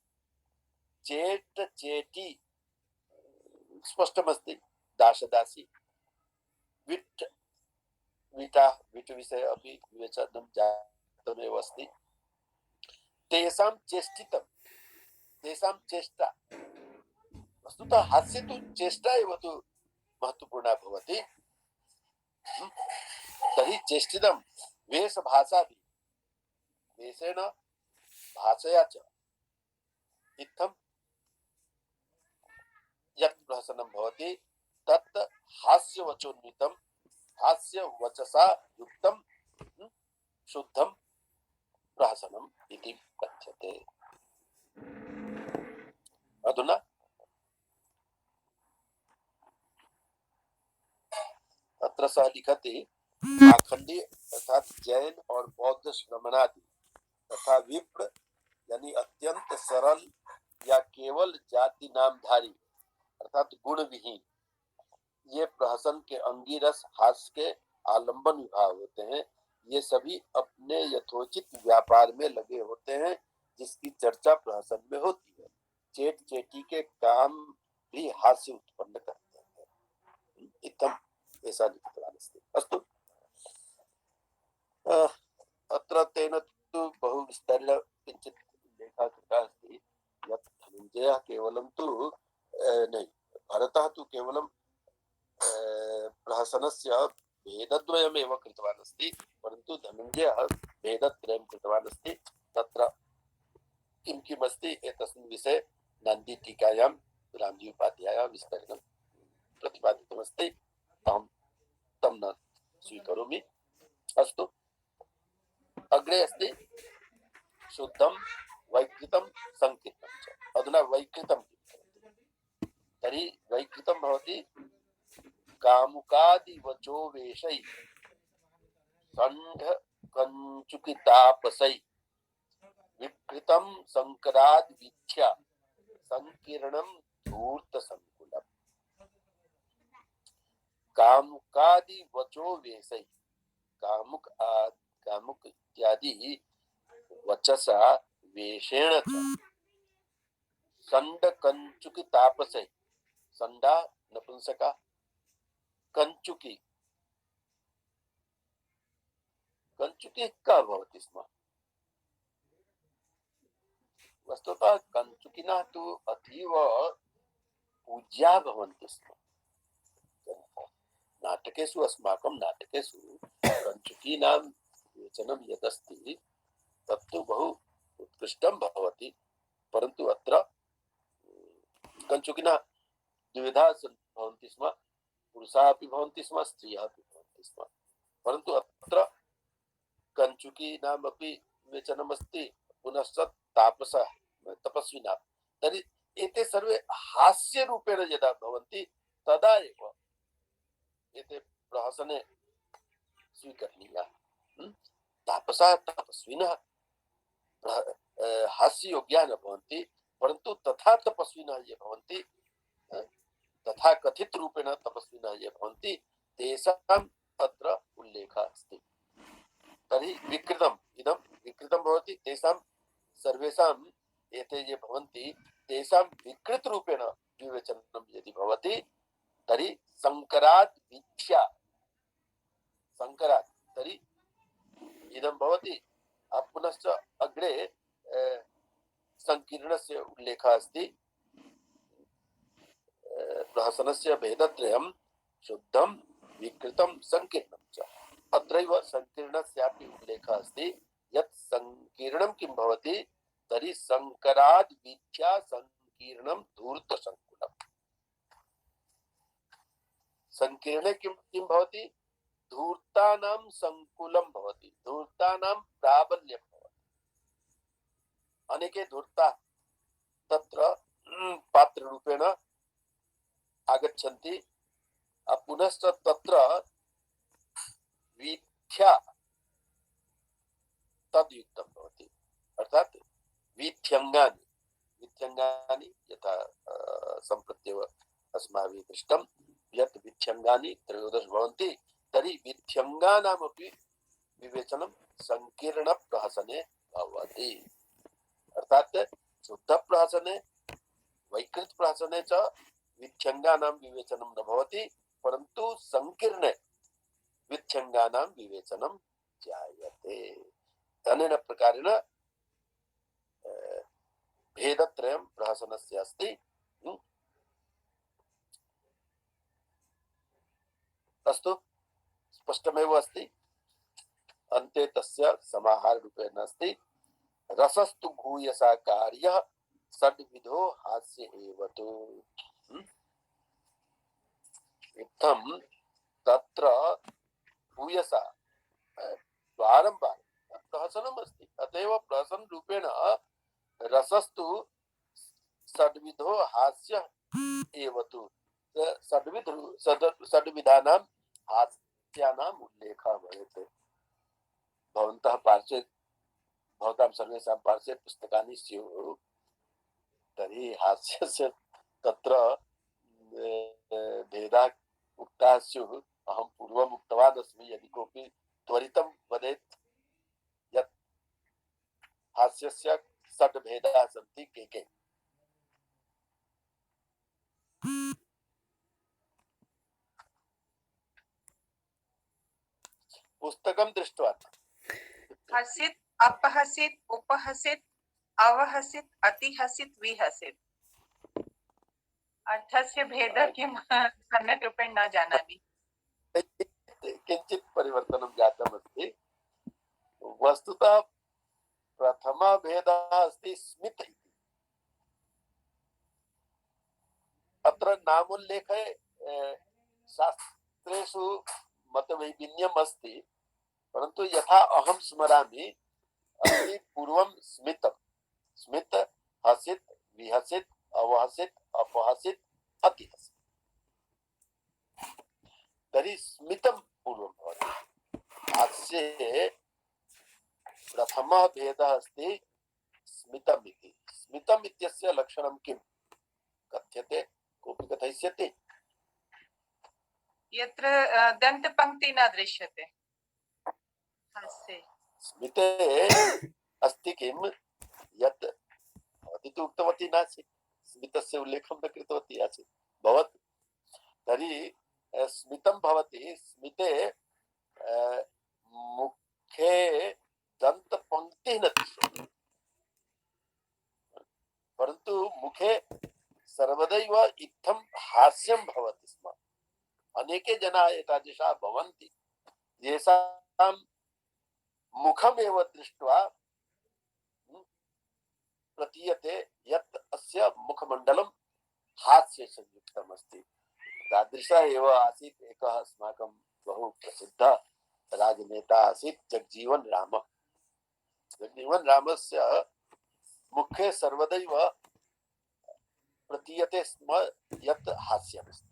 [SPEAKER 4] चेट चेटी स्पष्टमस्ति दासदासी विट् विटा विट् विषये अपि विवेचनं जातमेव अस्ति। तेषां चेष्टितं तेषां चेष्टा वस्तुतः हास्य तु चेष्टा एव तु महत्वपूर्णा भवति। तर्हि चेष्टितं वेशभाषादि वेशेन भाषया च इत्थं यत् प्रहसनं भवति तत् हास्यवचोन्वितं हास्यवचसा युक्तं शुद्धं प्रहसनम् इति कथ्यते। अधुना अत्र सः लिखति पाखंडी अर्थात जैन और बौद्ध श्रमणादि तथा विप्र यानी अत्यंत सरल या केवल जाति नामधारी अर्थात गुण विहीन ये प्रहसन के अंगिरस हास्य के आलंबन विभाग होते हैं। ये सभी अपने यथोचित व्यापार में लगे होते हैं जिसकी चर्चा प्रहसन में होती है। चेट चेटी के काम भी हास्य उत्पन्न करते हैं। इत्थम ऐसा लिखितवानस्ति। अस्तु अत्र तेन तु बहु विस्तरेण किञ्चित् उल्लेखः कृतः अस्ति यत् धनञ्जयः केवलं तु नहीं भरतः तु केवलं प्रहसनस्य भेदद्वयमेव कृतवान् अस्ति परन्तु धनञ्जयः भेदत्रयं कृतवान् अस्ति। तत्र किं किम् अस्ति एतस्मिन् विषये नन्दीटीकायां रामजी उपाध्यायः विस्तरेण प्रतिपादितमस्ति। अहं तं न स्वीकरोमि। अस्तु अग्रे अस्ति शुद्धं वैकृतं संकीर्णं च। अधुना वैकृतं तर्हि वैकृतं भवति कामुकादिवचो वेशै षण्ढ कञ्चुकितापसै विकृतं संकराद् वीथ्या संकीर्णं धूर्त संकुलम्। कामुकादिवचो वेशै कामुक इत्यादि वचसा वेशेण च षण्ड कञ्चुकितापसै षण्डा नपुंसका कंचुकी कंचुकी का भवति स्म। वस्तुतः कंचुकिनः तु अतीव पूज्या भवन्ति स्म। नाटकेषु अस्माकं नाटकेषु कंचुकीनां विवेचनं यदस्ति तत्तु बहु उत्कृष्टं भवति परन्तु अत्र कंचुकिनः द्विविधा भवन्ति स्म। पुरुषाः अपि भवन्ति स्म स्त्रियः अपि भवन्ति स्म परन्तु अत्र कंचुकीनामपि विवेचनमस्ति पुनश्च तापसः तपस्विनां। तर्हि एते सर्वे हास्यरूपेण यदा भवन्ति तदा एव एते प्रहसने स्वीकरणीयाः। तापसः तपस्विनः हास्ययोग्याः न भवन्ति परन्तु तथा तपस्विनः ये भवन्ति तथा कथित रूपेण तपस्विनः ये भवन्ति तेषाम् अत्र उल्लेखः अस्ति। तर्हि विकृतम् इदं विकृतं भवति तेषां सर्वेषाम् एते ये भवन्ति तेषां विकृत रूपेण विवेचनं यदि भवति तर्हि संकरात् वीथ्या संकरात् तर्हि इदं भवति। पुनश्च अग्रे संकीर्णस्य उल्लेखः अस्ति। प्रहसनस्य भेदत्रयं शुद्धं विकृतं संकीर्णं च। अत्रैव संकीर्णस्यापि उल्लेखः अस्ति यत् संकीर्णं किं भवति तर्हि संकराद् वीथ्या संकीर्णं धूर्त संकुलम्। संकीर्णे किं भवति धूर्तानां संकुलं भवति धूर्तानां प्राबल्यं भवति। अनेके धूर्ता तत्र पात्ररूपेण आगच्छन्ति पुनश्च तत्र वीथ्या तद्युक्तं भवति अर्थात वीथ्यङ्गानि यथा सम्प्रत्येव अस्माभिः दृष्टं यत् वीथ्यङ्गानि त्रयोदश भवन्ति तर्हि वीथ्यङ्गानामपि विवेचनं संकीर्णप्रहसने भवति। अर्थात शुद्धप्रहसने वैकृतप्रहसने च वीथ्यङ्गानां विवेचनं न भवति परन्तु संकीर्णे वीथ्यङ्गानां विवेचनं जायते। अनेन प्रकारेण भेदत्रयं प्रहसनस्य अस्ति। अस्तु, स्पष्टमेव अस्ति। अन्ते तस्य समाहाररूपेण अस्ति रसस्तु भूयसा कार्यः षड्विधो हास्य एव तु। इत्थं तत्र भूयसा बारंबार प्रहसनम् अस्ति, अतएव प्रहसन रूपेण रसस्तु षड्विधो हास्य एव तु। षड्विधानां हास्यानाम् उल्लेखः भवेत्। भवन्तः पार्श्वे भवतां सर्वेषां पार्श्वे पुस्तकानि स्युः, तर्हि हास्यस्य तत्र भेदाः उक्ताः स्युः। अहं पूर्वम् उक्तवान् अस्मि, यदि कोऽपि त्वरितं वदेत् यत् हास्यस्य षड् भेदाः सन्ति के के। पुस्तकं दृष्ट्वा
[SPEAKER 5] हसित, अपहसित, उपहसित, अवहसित, अतिहसित, विहसित। अर्थस्य भेदः किं सम्यक् रूपेण न जानामि।
[SPEAKER 4] किञ्चित् परिवर्तनं जातम् अस्ति। वस्तुतः प्रथमः भेदः अस्ति स्मित इति। अत्र नामोल्लेखे शास्त्रेषु मतवैभिन्यम् अस्ति, परन्तु यथा अहं स्मरामि अस्ति पूर्वं स्मितम्। स्मित, हसित, विहसित, अवहसित, अपहसित, अतिहसित। तर्हि स्मितं पूर्वं भवति। हास्ये प्रथमः भेदः अस्ति स्मितम् इति। स्मितम् इत्यस्य लक्षणं किं कथ्यते? कोऽपि कथयिष्यति?
[SPEAKER 5] यत्र दन्तपङ्क्ति न दृश्यते हास्ये।
[SPEAKER 4] स्मिते अस्ति किं यत् भवती तु उक्तवती नासीत्, स्मितस्य उल्लेखं न कृतवती आसीत् भवतु। तर्हि स्मितं भवति। स्मिते मुखे दन्तपङ्क्तिः न दृश्यते, परन्तु मुखे सर्वदैव इत्थं हास्यं भवति स्म। अनेके जनाः एतादृशाः भवन्ति येषां मुखमेव दृष्ट्वा प्रतीयते यत् अस्य मुखमण्डलं हास्यसंयुक्तम् अस्ति। तादृशः एव आसीत् एकः अस्माकं बहु प्रसिद्धः राजनेता आसीत् जगजीवन राम। जगजीवन रामस्य मुखे सर्वदैव प्रतीयते स्म यत् हास्यमस्ति।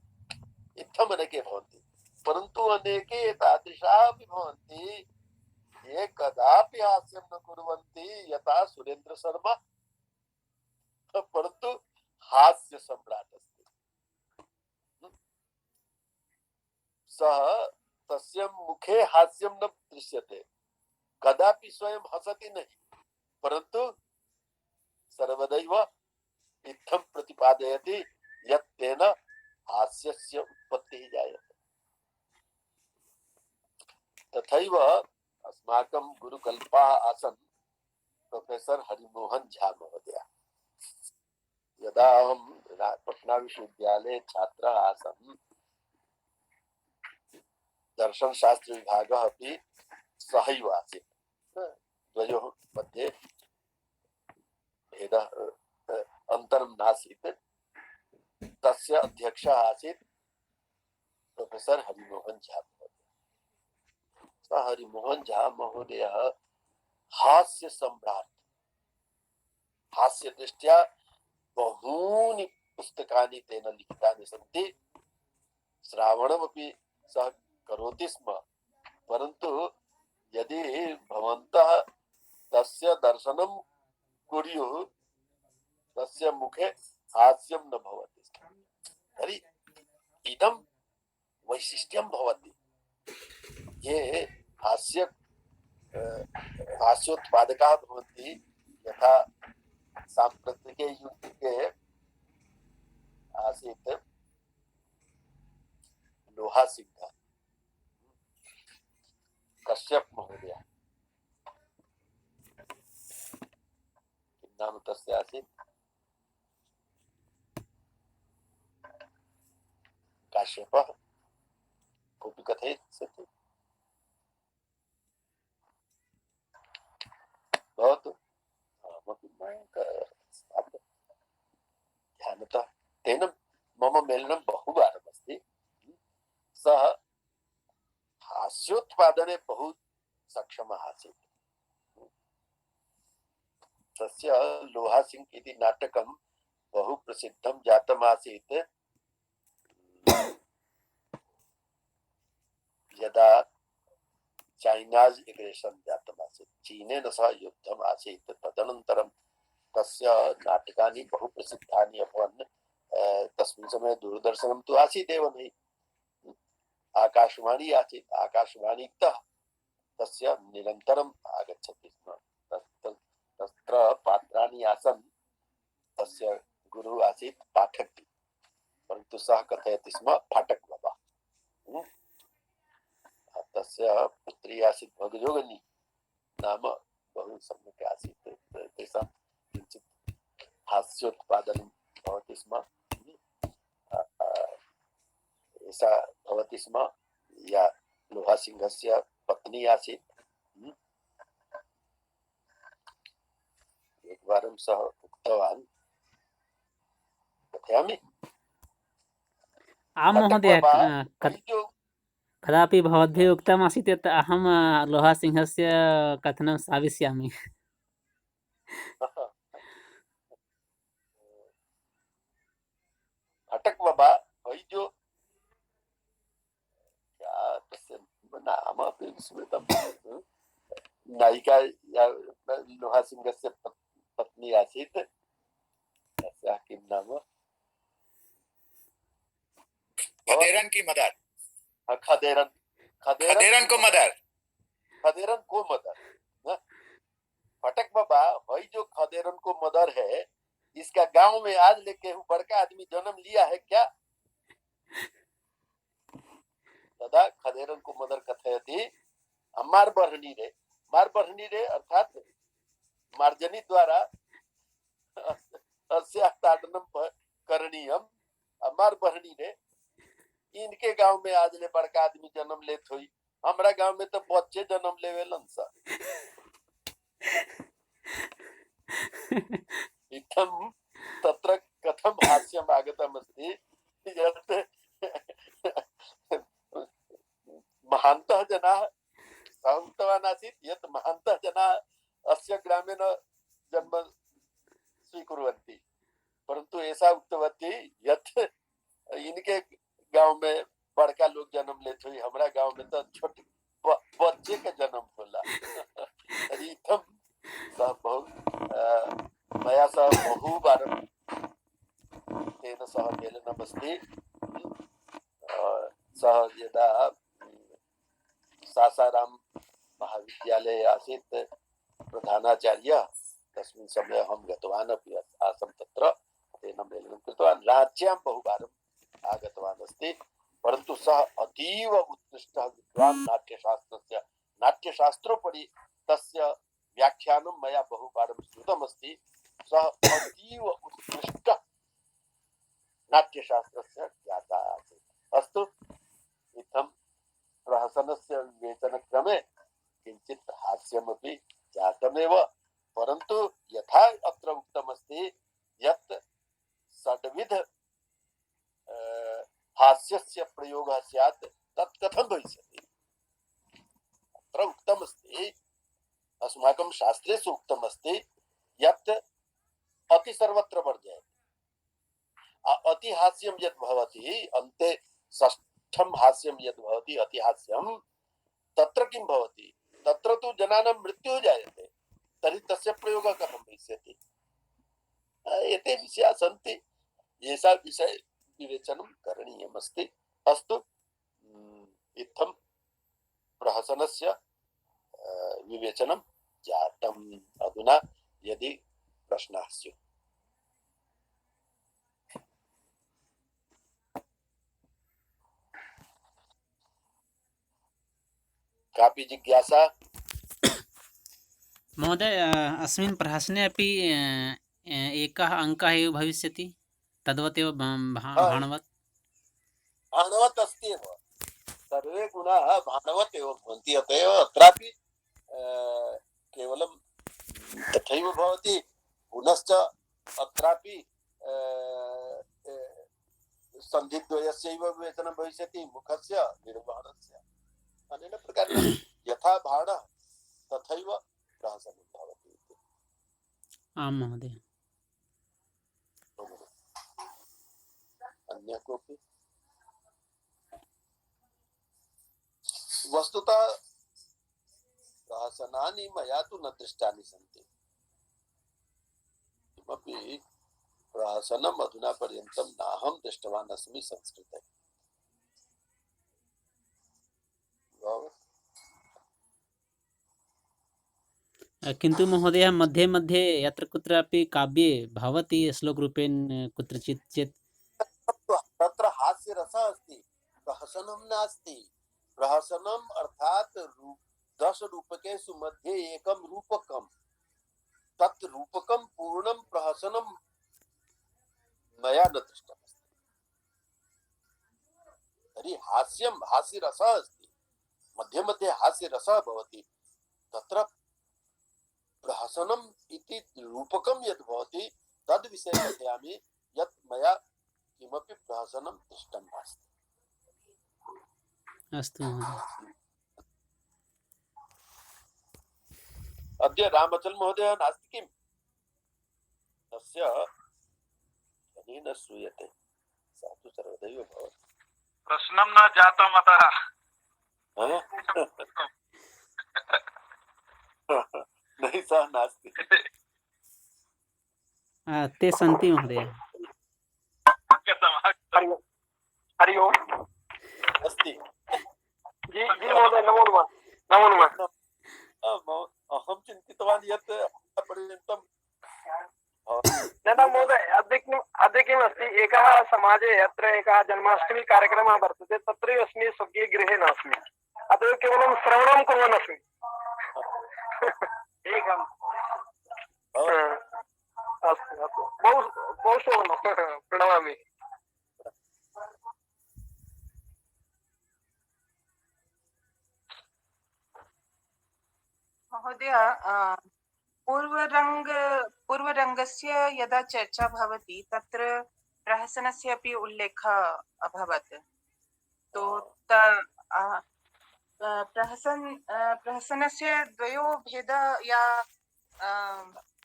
[SPEAKER 4] इत्थम् अनेके भवन्ति, परन्तु अनेके तादृशाः अपि भवन्ति ये कदापि हास्यं न कुर्वन्ति, यथा सुरेन्द्र शर्मा, परन्तु हास्य सम्राट् अस्ति। सः तस्य मुखे हास्यं न दृश्यते, कदापि स्वयं हसति नहीं, परन्तु सर्वदैव इत्थं प्रतिपादयति यत् तेन हास्यस्य उत्पत्तिः जायते। तथैव अस्माकं गुरुकल्पाः आसन् प्रोफेसर हरिमोहन झा महोदय। यदा अहं पटना विश्वविद्यालये छात्रः आसम्, दर्शनशास्त्र विभागः अपि सहैव आसीत्। द्वयोः मध्ये भेदः अन्तरं नासीत्। तस्य अध्यक्षः आसीत् प्रोफेसर हरिमोहन झा महोदय। सः हरिमोहन झा महोदयः हास्य सम्राट्। हास्य दृष्ट्या बहूनि पुस्तकानि तेन लिखितानि सन्ति। श्रावणमपि सः करोति स्म, परन्तु यदि भवन्तः तस्य दर्शनं कुर्युः, तस्य मुखे हास्यं न भवति। तर्हि इदं वैशिष्ट्यं भवति। ये हास्योत्पादकाः भवन्ति, यथा साम्प्रतिके युगे आसीत् लोहा सिंह, कश्यप महोदय, किं नाम तस्य आसीत्, काश्यपः कोऽपि कथयति भवतु अहमपि ध्यानतः तेन मम मेलनं बहुवारमस्ति। सः हास्योत्पादने बहु सक्षमः आसीत्। तस्य लोहासिंह इति नाटकं बहु प्रसिद्धं जातमासीत् यदा चैनाज एग्रेशन् जातमासीत्, चीनेन सह युद्धम् आसीत्। तदनन्तरं तस्य नाटकानि बहु प्रसिद्धानि अभवन्। तस्मिन् समये दूरदर्शनं तु आसीदेव नहि, आकाशवाणी आसीत्। आकाशवाणीतः तस्य निरन्तरम् आगच्छति स्म। तत्र पात्राणि आसन्। तस्य गुरुः आसीत् पाठक, परन्तु सः कथयति स्म फाटक बाबा। तस्य पुत्री आसीत् भगजोगिनी नाम, बहु सम्यक् आसीत्। तेषां किञ्चित् हास्योत्पादनं भवति स्म। एषा भवति स्म या लोहासिंहस्य पत्नी आसीत्। एकवारं सः उक्तवान्, कथयामि?
[SPEAKER 1] आं महोदय,
[SPEAKER 4] वही जो
[SPEAKER 1] कदापि भवद्भिः उक्तमासीत् यत् अहं लोहासिंहस्य कथनं श्राविष्यामि।
[SPEAKER 4] फाटक बाबा, वही जो क्या तस्य नाम अपि विस्मृतं। नायिका या लोहासिंहस्य पत्नी आसीत्, तस्याः किं नाम?
[SPEAKER 6] खदेरन की मदर,
[SPEAKER 4] खदेरन
[SPEAKER 6] खदेरन को मदर,
[SPEAKER 4] खदेरन को मदर। फटक बाबा, वही जो खदेरन को मदर है, इसका गांव में आज लेके बड़का आदमी जन्म लिया है क्या? तदा खदेरन को मदर कथयति, मार बर्हणी रे अर्थात मार्जनी द्वारा अस्याः ताडनं करणीयम्। मार बर्हणी रे, इनके गांव में आज ले बड़का आदमी जन्म लेत हुई, हमारा गांव में तो बच्चे जन्म लेवेलन सा। इत्थं तत्र कथं हास्यम् आगतमस्ति यत् महान्तः जनाः, सः उक्तवान् आसीत् यत् महान्तः जनाः अस्य ग्रामे न जन्म स्वीकुर्वन्ति, परन्तु ऐसा उक्तवती यत् इनके गांव में बड़का लोग जन्म लेते हुए, हमारा गांव में तो छोटे बच्चे का जन्म होला। इत्थं सः बहु मया सह बहुवारं तेन सह मेलनमस्ति। सः यदा सासाराम महाविद्यालये आसीत् प्रधानाचार्यः, तस्मिन् समये अहं गतवान् अपि आसम् तत्र। तेन मेलनं कृतवान्। राज्यां बहुवारम् आगतवान् अस्ति, परन्तु सः अतीव उत्कृष्टः विद्वान् नाट्यशास्त्रस्य। नाट्यशास्त्रोपरि तस्य व्याख्यानं मया बहुवारं श्रुतमस्ति। सः अतीव उत्कृष्टः नाट्यशास्त्रस्य ज्ञाता आसीत्। अस्तु, इत्थं प्रहसनस्य विवेचनक्रमे किञ्चित् हास्यमपि जातमेव, परन्तु यथा अत्र उक्तमस्ति यत् षड्विध हास्यस्य प्रयोगः स्यात्, तत् कथं भविष्यति? अत्र उक्तमस्ति, अस्माकं शास्त्रेषु उक्तमस्ति यत् अति सर्वत्र वर्जयति। अति हास्यं यद् भवति, अन्ते षष्ठं हास्यं यद् भवति अति हास्यं, तत्र किं भवति? तत्र तु जनानां मृत्युः जायते, तर्हि तस्य प्रयोगः कथं भविष्यति? एते विषयाः सन्ति, येषां विषये विवेचनं करणीयमस्ति। अस्तु, इत्थं प्रहसनस्य विवेचनं जातम्। अधुना यदि प्रश्नाः स्युः। कापि जिज्ञासा?
[SPEAKER 1] महोदय, अस्मिन् प्रहसने अपि एकः अङ्कः एव भविष्यति, तद्वत् एव भाणवत्?
[SPEAKER 4] भाणवत् अस्ति एव सर्वे गुणाः भाणवत् एव भवन्ति अत एव अत्रापि केवलं तथैव भवति पुनश्च अत्रापि सन्धिद्वयस्यैव विवेचनं भविष्यति मुखस्य निर्वाणस्य अनेन प्रकारेण यथा भाणः तथैव प्रहसनं भवति इति।
[SPEAKER 1] आं महोदय।
[SPEAKER 4] अन्य कोऽपि वस्तुतः प्रहसनानि मया तु न दृष्टानि सन्ति किमपि प्रहसनम् अधुना पर्यन्तं नाहं दृष्टवान् अस्मि संस्कृते।
[SPEAKER 1] किन्तु महोदय मध्ये मध्ये यत्र कुत्रापि काव्ये भवति श्लोकरूपेण कुत्रचित् चेत्
[SPEAKER 4] तत्र हास्यरसः अस्ति प्रहसनं नास्ति। प्रहसनम् अर्थात् 10 रूपकेषु मध्ये एकं रूपकं तत् रूपकं पूर्णं प्रहसनं मया न दृष्टमस्ति। तर्हि हास्यरसः अस्ति मध्ये मध्ये हास्यरसः भवति तत्र प्रहसनम् इति रूपकं यद् भवति तद् विषये कथयामि यत् मया किमपि प्रहसनं दृष्टं नास्ति।
[SPEAKER 1] अस्तु महोदय।
[SPEAKER 4] अद्य रामचल महोदय नास्ति किम्? तस्य ध्वनिः न श्रूयते। सः तु सर्वदैव भवति।
[SPEAKER 2] प्रश्नं न जातम् अतः
[SPEAKER 4] नहि सः नास्ति।
[SPEAKER 1] ते सन्ति महोदय।
[SPEAKER 2] हरि ओम्।
[SPEAKER 4] अस्ति
[SPEAKER 2] जी जी महोदय, नमो नमः। नमो नमः।
[SPEAKER 4] अहं चिन्तितवान् यत् पर्यन्तं
[SPEAKER 2] न महोदय, अद्य किमस्ति, एकः समाजे अत्र एकः जन्माष्टमी कार्यक्रमः वर्तते, तत्रैव अस्मि, स्वकीयगृहे नास्मि, अतः केवलं श्रवणं कुर्वन् अस्मि। एकम् अस्तु अस्तु, बहु शोभनं, प्रणमामि।
[SPEAKER 5] महोदय, पूर्वरङ्गस्य यदा चर्चा भवति तत्र प्रहसनस्य अपि उल्लेखः अभवत्। तो प्रहसनस्य द्वयोः भेदः या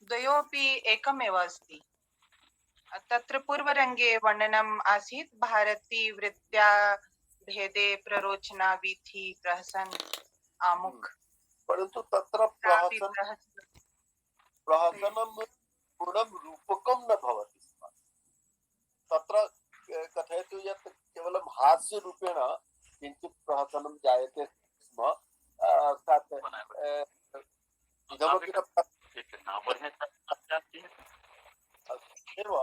[SPEAKER 5] द्वयोऽपि एकमेव अस्ति। तत्र पूर्वरङ्गे वर्णनम् आसीत् भारतीवृत्त्या भेदे प्ररोचना वीथि प्रहसन आमुख,
[SPEAKER 4] परन्तु तत्र प्रहसनं पूर्णं रूपकं न भवति स्म। तत्र कथयतु यत् केवलं हास्यरूपेण किञ्चित् प्रहसनं जायते स्म, अर्थात् इदमपि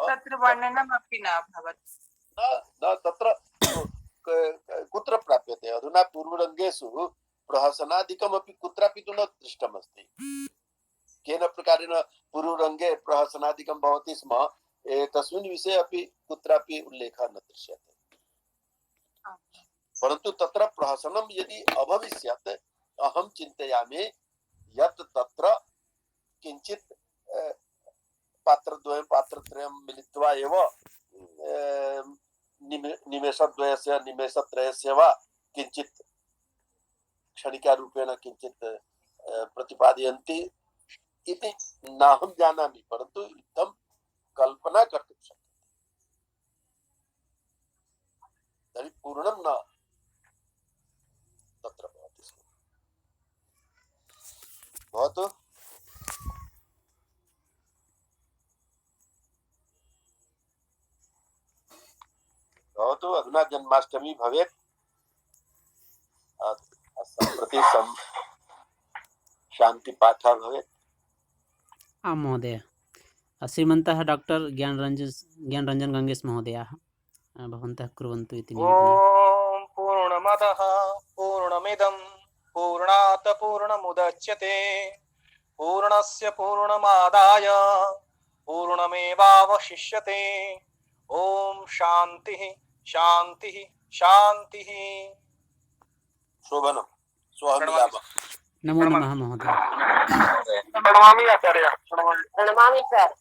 [SPEAKER 5] तत्र वर्णनमपि न अभवत्।
[SPEAKER 4] न तत्र कुत्र प्राप्यते? अधुना पूर्वरङ्गेषु प्रहसनादिकमपि कुत्रापि तु न दृष्टमस्ति। केन प्रकारेण पूर्वरङ्गे प्रहसनादिकं भवति स्म, तस्मिन् विषये अपि कुत्रापि उल्लेखः न दृश्यते। परन्तु तत्र प्रहसनं यदि अभविष्यत्, अहं चिन्तयामि यत् तत्र किञ्चित् पात्रद्वयं पात्रत्रयं मिलित्वा एव निमेषद्वयस्य निमेषत्रयस्य वा किञ्चित् क्षणिकारूपेण किञ्चित् प्रतिपादयन्ति इति नाहं जानामि, परन्तु इत्थं कल्पना कर्तुं शक्यते। तर्हि पूर्णं न तत्र भवति स्म। भवतु अधुना जन्माष्टमी भवेत्, सम्प्रति शान्तिपाठः भवेत्।
[SPEAKER 1] आं महोदय। श्रीमन्तः डॉक्टर ज्ञानरञ्जन गङ्गेश महोदयाः भवन्तः कुर्वन्तु इति निवेदनम्।
[SPEAKER 2] ॐ पूर्णमदः पूर्णमिदं पूर्णात् पूर्णमुदच्यते पूर्णस्य पूर्णमादाय पूर्णमेवावशिष्यते। ॐ शान्तिः शान्तिः
[SPEAKER 7] शांति।
[SPEAKER 4] शोभनं स्वहं
[SPEAKER 1] नमो नमः महोदय।
[SPEAKER 2] प्रणमामि आचार्य।
[SPEAKER 3] प्रणमामि सर।